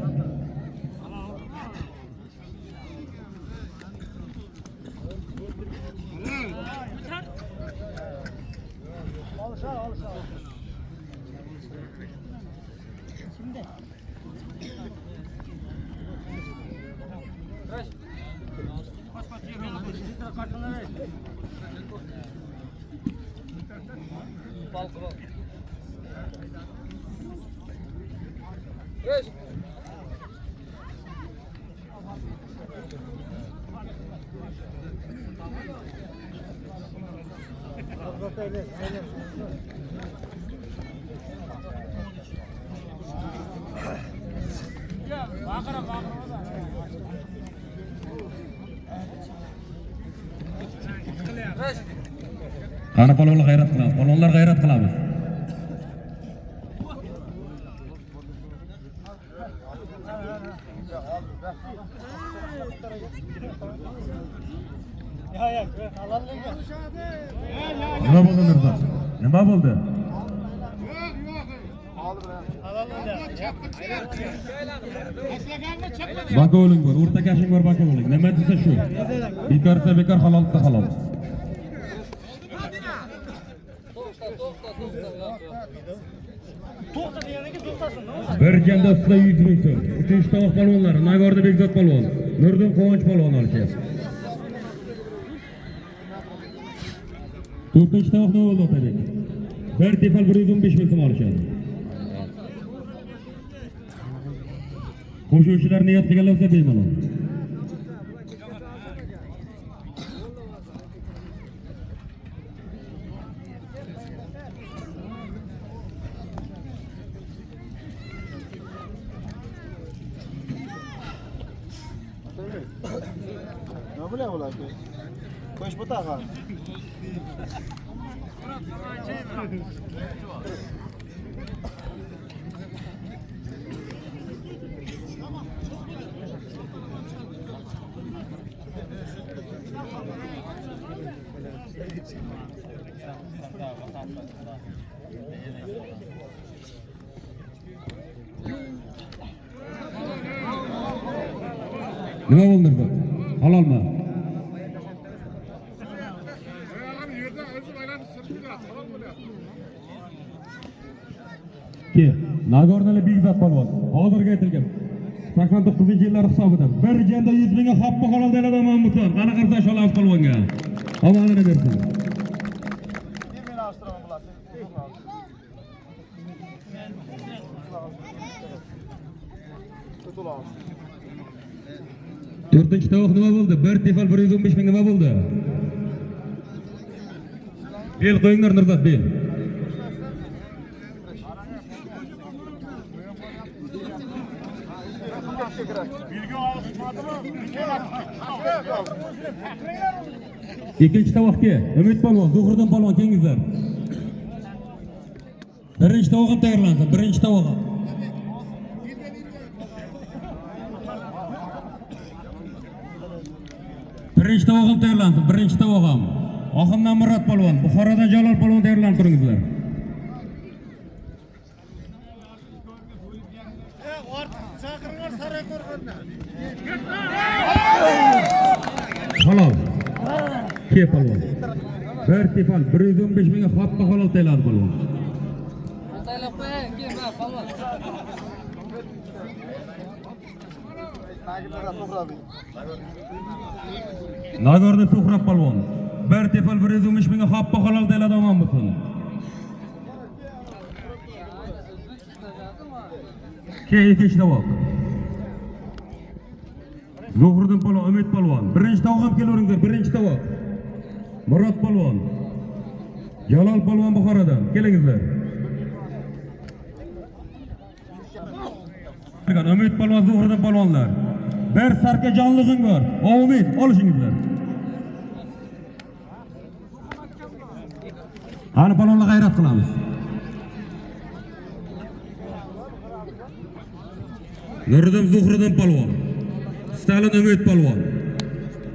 Qani polvonlar g'ayrat qilamiz, polvonlar g'ayrat qilamiz. Nima bo'ldi Mirzod? Nima bo'ldi? Baka o'ling bor, o'rta kashing bor, baka o'ling. Nima desa shu. Bekor desa bekor, halol desa halol. To'xta deganiga to'xtasin. Bir janda ustida 100 ming so'm. Uchinchi tovoq polvonlari Nagorni Bekzod polvon, Nuriddin Quvonch polvon olishyapti. To'rtinchi tovoq nima bo'ldi Otabek? Bir tefal 115 ming so'm olishadi. Qo'shuvchilar niyat qilganlar bo'lsa bemalol. Nima bo'lyapti ularga? Qo'sh butaqa. Nima bo'ldi bu? Halolmi? Ki, Nagorni Bekzod polvon, hozirga aytilgan 89-yillar hisobidan bir janda 100 mingga haqqa halol deyiladi Mahmudxon. Qani qarsa sholamiz polvonga. Omonini bersin. To'rtinchi tovoq nima bo'ldi? Bir tefal 115 ming nima bo'ldi? Bel qo'yinglar Mirzod, bel. Ikkinchi tovoqqa Umid polvon, Zuhriddin polvon kelingizlar. Birinchi tovog'im tayyorlansin, birinchi tovog'im. Birinchi tovog'im tayyorlansin, birinchi tovog'im. Oximdan Murod polvon, Buxorodan Jalol polvon tayyorlanib turingizlar. Chaqiringlar Sarayqo'rg'ondan. Halol. Ke polvon. Bir tefal 115 mingga haqqa halol tayyorladi polvon. Taylab qo'ying, keyin polvon. Nagorni Suhrab palvon. Bir tefal 113 mingga hoppa halol deyiladi omon bo'lsin. Keyin ikkinchi tovoq. Zuhriddin palvon, Umid palvon. Birinchi tovoq ham kelaveringlar, birinchi tovoq. Murod palvon. Jalol palvon Buxorodan. Kelingizlar. Umid palvon, Zuhriddin palvonlar. Bir sarka jonlig'ing bor. Umid, olishingizlar. Qani palvonlar g'ayrat qilamiz. Nuriddin Zuhriddin palvon. Stalin Umid palvon.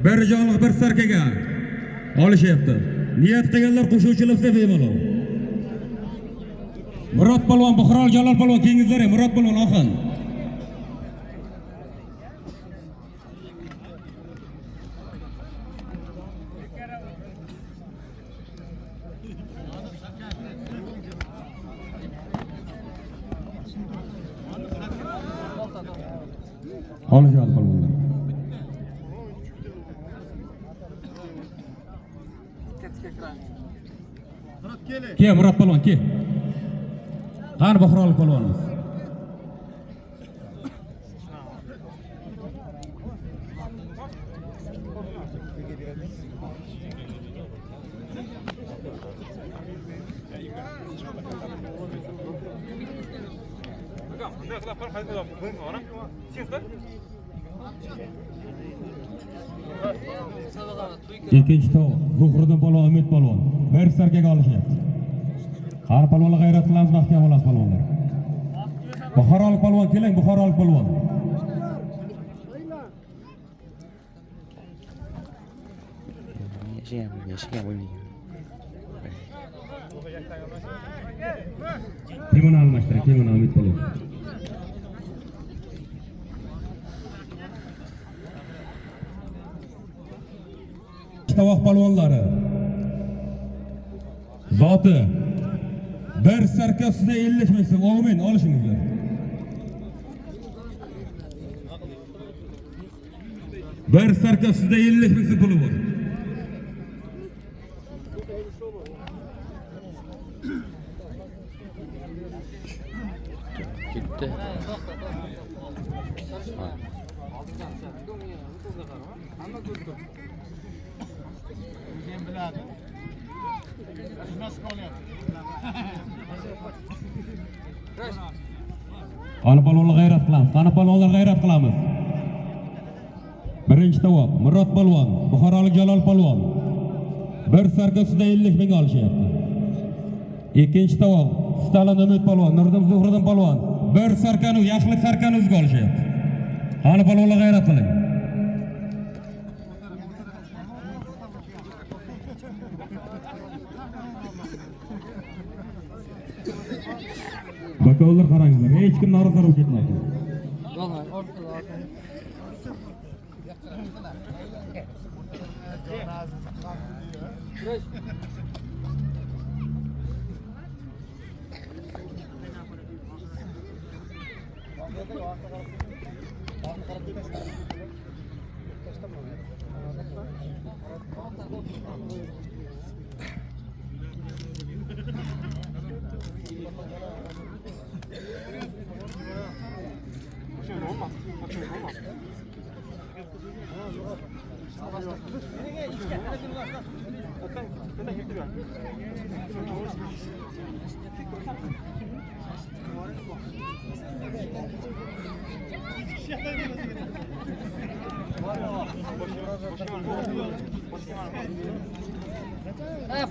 Bir jonliq bir sarkaga olishyapti. Niyat qilganlar qo'shuvchilarsa bemalol. Murod palvon, Buxoro Jalol palvon kengizlar, Murod palvon oxin. Olishadi palvonlar. Ke Murod palvon, ke. Qani Buxorolik palvonimiz. İkinci tovuq, Zuhriddin palvon, Umid palvon. Bir sarkaga olishyapti. Qani palvonlar g'ayrat qilamiz, mahkam olasiz palvonlar. Buxorolik palvon keling, Buxorolik palvon. Kimini almashtiring, kimini Umid palvon. Tovoq palvonlari. Zoti bir sarka ustida 50 ming so'm, amin, olishingizlar. Bir sarka ustida 50 ming so'm puli bor. Gitti. Qani palvonlar g'ayrat qilamiz, qani palvonlar g'ayrat qilamiz. Birinchi tovoq, Murod palvon, Buxorolik Jalol palvon. Bir sarka ustida 50 ming olishyapti. Ikkinchi tovoq, Stalin Umid palvon, Nuriddin Zuhriddin palvon. Bir sarkani, yaxshilik sarkani o'ziga olishyapti. Qani palvonlar g'ayrat qiling. Bakovlar qarangizlar, hech kim norozi bo'lib ketmaydi.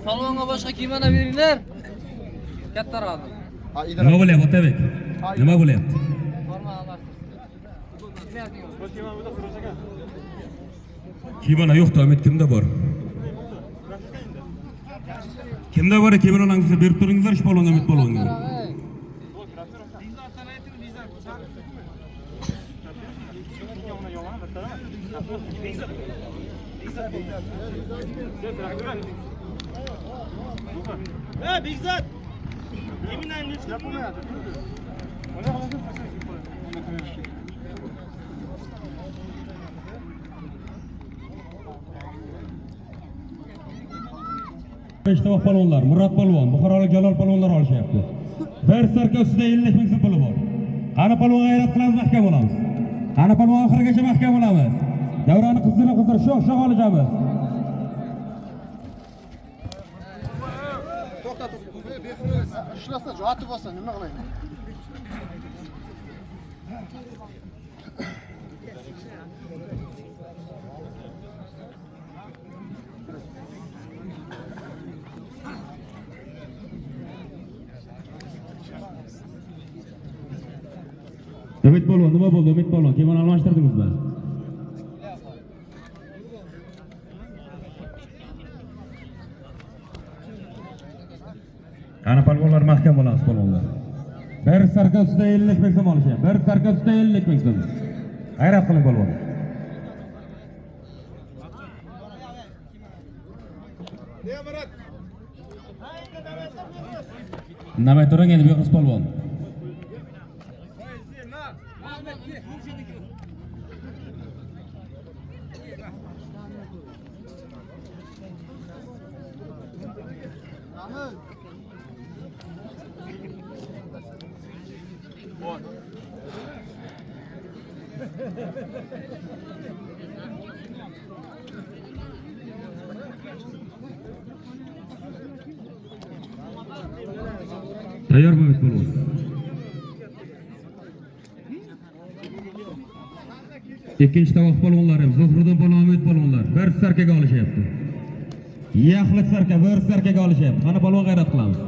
Palvonga boshqa kiyimini beringlar. Kattaroq. Nima bo'lyapti, Otabek? Nima bo'lyapti? Kiyimana yo'qda, Umid kimda bor? Kimda bor? Kiyimlarni berib turingizlar, shu palvonga, Umid palvonga. Bekzat. Yeminle yapılmayacak. Ishtivoq palvonlar, Murod palvon, Buxorolik Jalol palvonlar olishyapti. Bir sarka ustida 50 ming so'm puli bor. Qani palvon g'ayrat qilamiz, mahkam bo'lamiz. Qani palvon oxirigacha mahkam bo'lamiz. Davrani qizdirib shoh olishamiz. To'xta. Ishlasa, javob bo'lsa nima qilayman? Umid palvon, nima bo'ldi? Umid palvon, kemani almashtirdingizmi? Qani palvonlar mahkam bo'lamiz palvonlar. Bir sarka ustida 50 ming so'm olishyapti. Bir sarka ustida 50 ming so'm. G'ayrat qiling palvon. Nima turing endi bu qiz palvon? Tayyor bo'lib palvon. Ikkinchi tovoq palvonlarimiz, Zuhriddin palvon, Umid palvonlar bir sarkaga olishyapti. Yaxlit sarka, bir sarkaga olishyapti. Qani palvon g'ayrat qilamiz.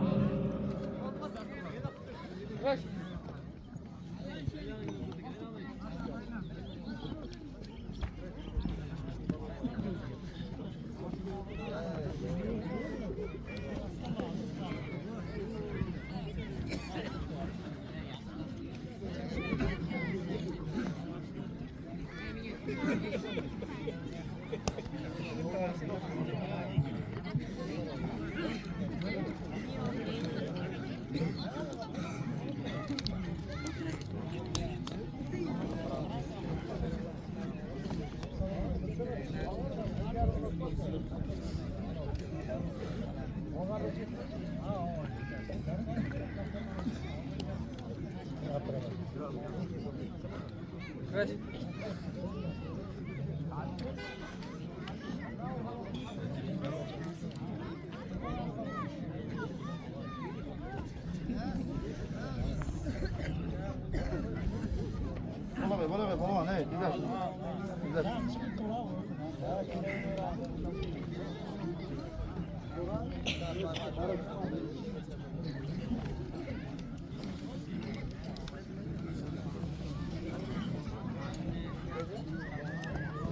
Balon, hey, güzel.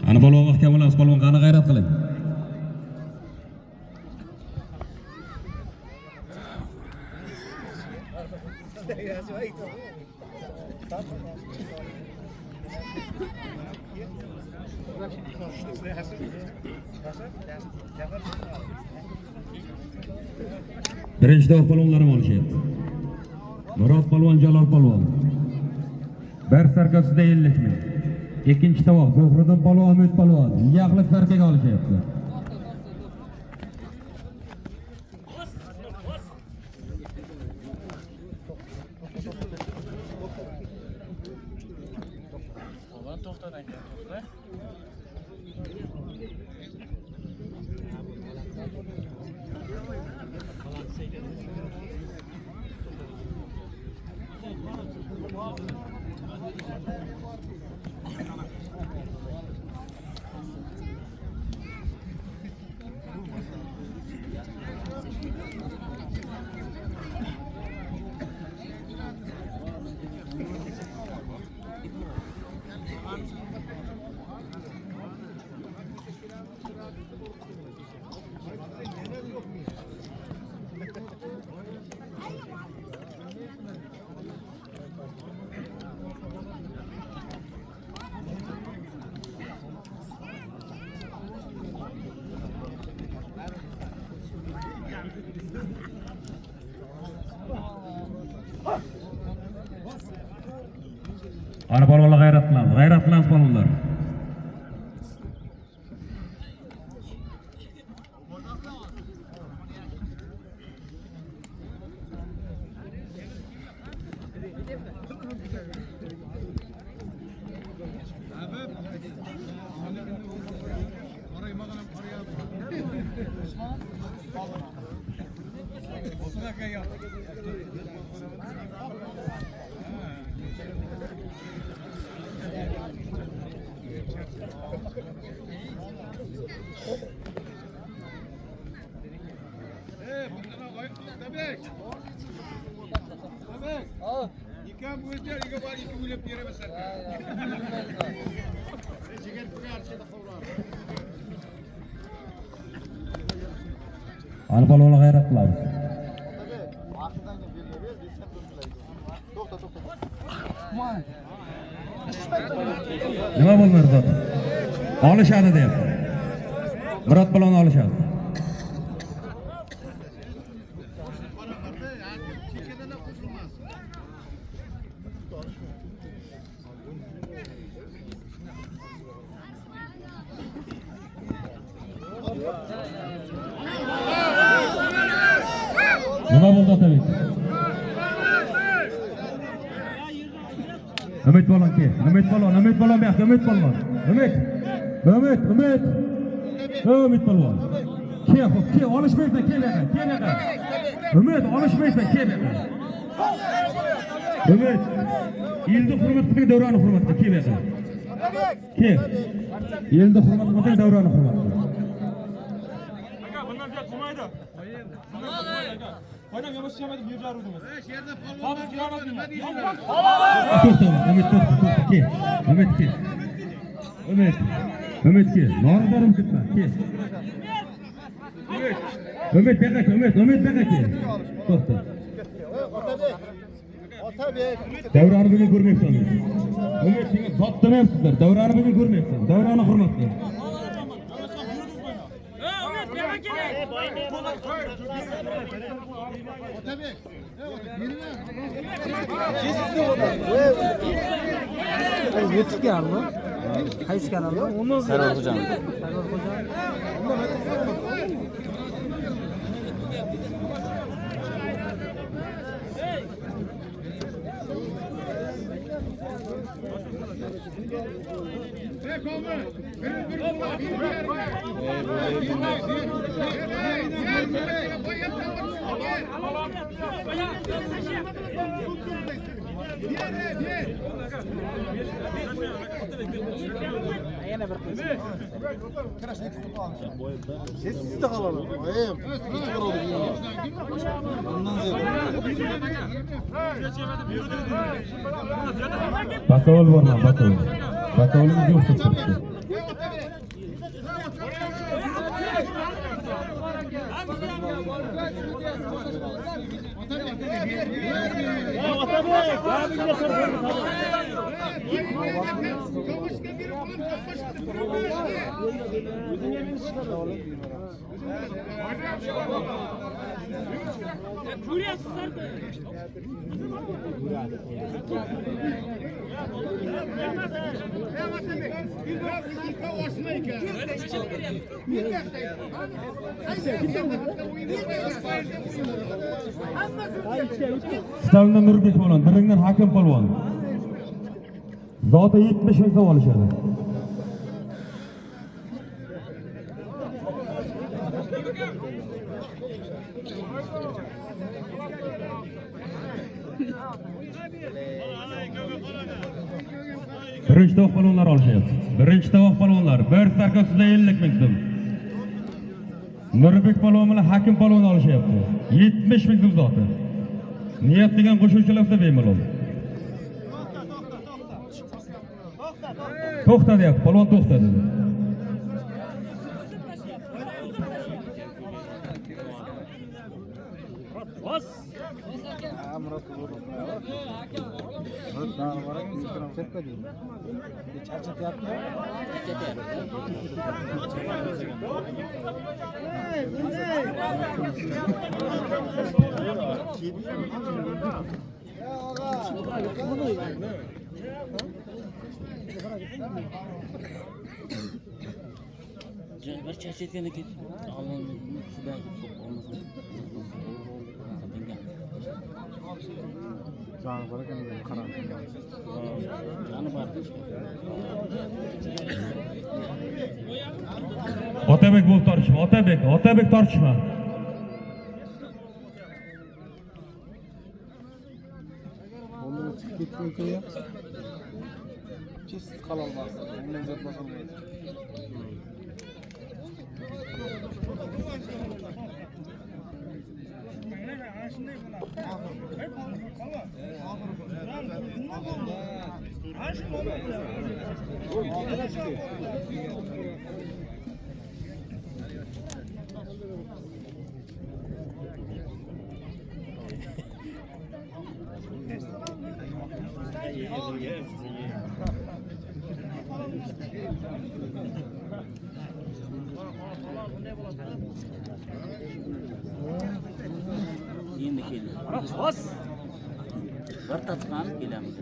Qani palvon mahkam bo'lamiz, palvon qani g'ayrat qiling. Birinchi tovoq palvonlarim olishyapti. Murod palvon, Jalol palvon. Bir sarkasida 50 ming. Ikkinchi tovoq Zuhriddin palvon, Umid palvon yaxlit sarkaga olishyapti. Ana palvonlar g'ayrat qilamiz palvonlar. Ani polvonga g'ayrat qilamiz. Nima bo'lmadi zot? Olishadi deyapti. Murod bilan olishadi. Nima bo'ldi Otabek? Umid polvon ke. Umid polvon bu yoqda, Umid polvon. Umid polvon. Ke, olishmaysan, ke bu yoqqa. Umid, olishmaysan, ke bu yoqqa. Umid, yilni hurmat qiling, davrani hurmat qiling, ke bu yoqqa. Ke. Yilni hurmat qiling, davrani hurmat qiling. Aka, bundan ziyod bo'lmaydi. Qo'ynam yomashmaydi, bu yerlar urdim. Shu yerda polvon Umid ke. Noridarim ketma, ke. Umid beka ke. To'xta. Davrani buni ko'rmayapsan. Umid senga zot demayapsizlar. Davrani buni ko'rmayapsan. Davrani hurmat qil. YouTube kanalmi? Qaysi kanalmi? Sarvar Xo'jayev. Batavol borma, batavol. Batavolimiz yo'q turibdi. Stalindan Nurbek polvon, Diringdan Hakim polvon. Zoti 70 ming so'm olishadi. Birinchi tovuq polvonlar olishyapti. Birinchi tovuq polvonlar 1 sarkasida 50 ming so'm. Nurbek polvon bilan Hakim polvon olishyapti. 70 ming so'm zoti. Niyat degan qo'shuvchilarsa bemalol. To'xta deyapti, polvon to'xta dedi. Bir charchatganda ketdi. Canı bırakın, karanlık. Otabek bo'lib tortishma, Otabek tortishma. Endi keldi. Bos. Bir tatqan kelamiz.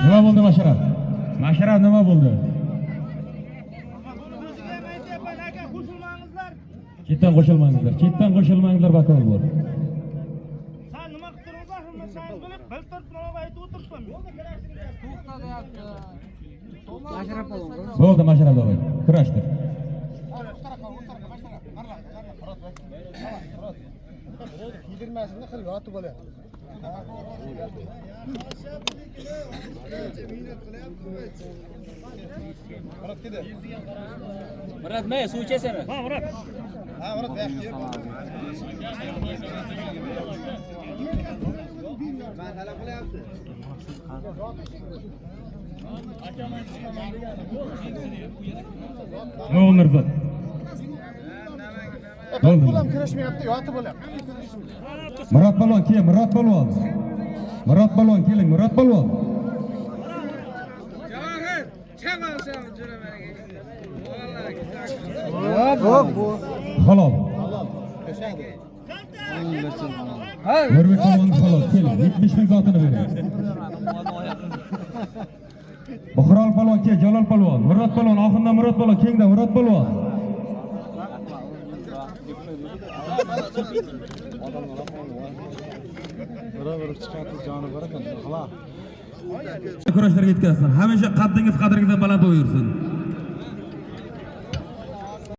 Nima bo'ldi Masharaf? Masharaf nima bo'ldi? Chetdan qo'shilmangizlar bakol bor. Sen nima qilib turibsan? Sen bilib, bir turib aytib o'tiribsan. Bo'ldi Masharaf og'ay. Kurashdi. Yedirmasini qilib yotib bo'lyapti. Murat, men suv ichasana. Ha, Murat. Ha, Murat, yaxshi. O'ldirdi. Qo'lim kirishmayapti, yotib bo'lyapti. Murat Palvon, keling, Murat Palvon. Murat Palvon, keling, Murat Palvon. Halol. Nurbek Palvon halol, keling, 70 ming zotini bering. Buxorol Palvon, keling, Jalol Palvon, Murat Palvon, oxirida Murat Palvon, kengda Murat Palvon. Kurashlarga yetkazsin. Hamisha qaddingiz qadringizdan baland bo'laversin.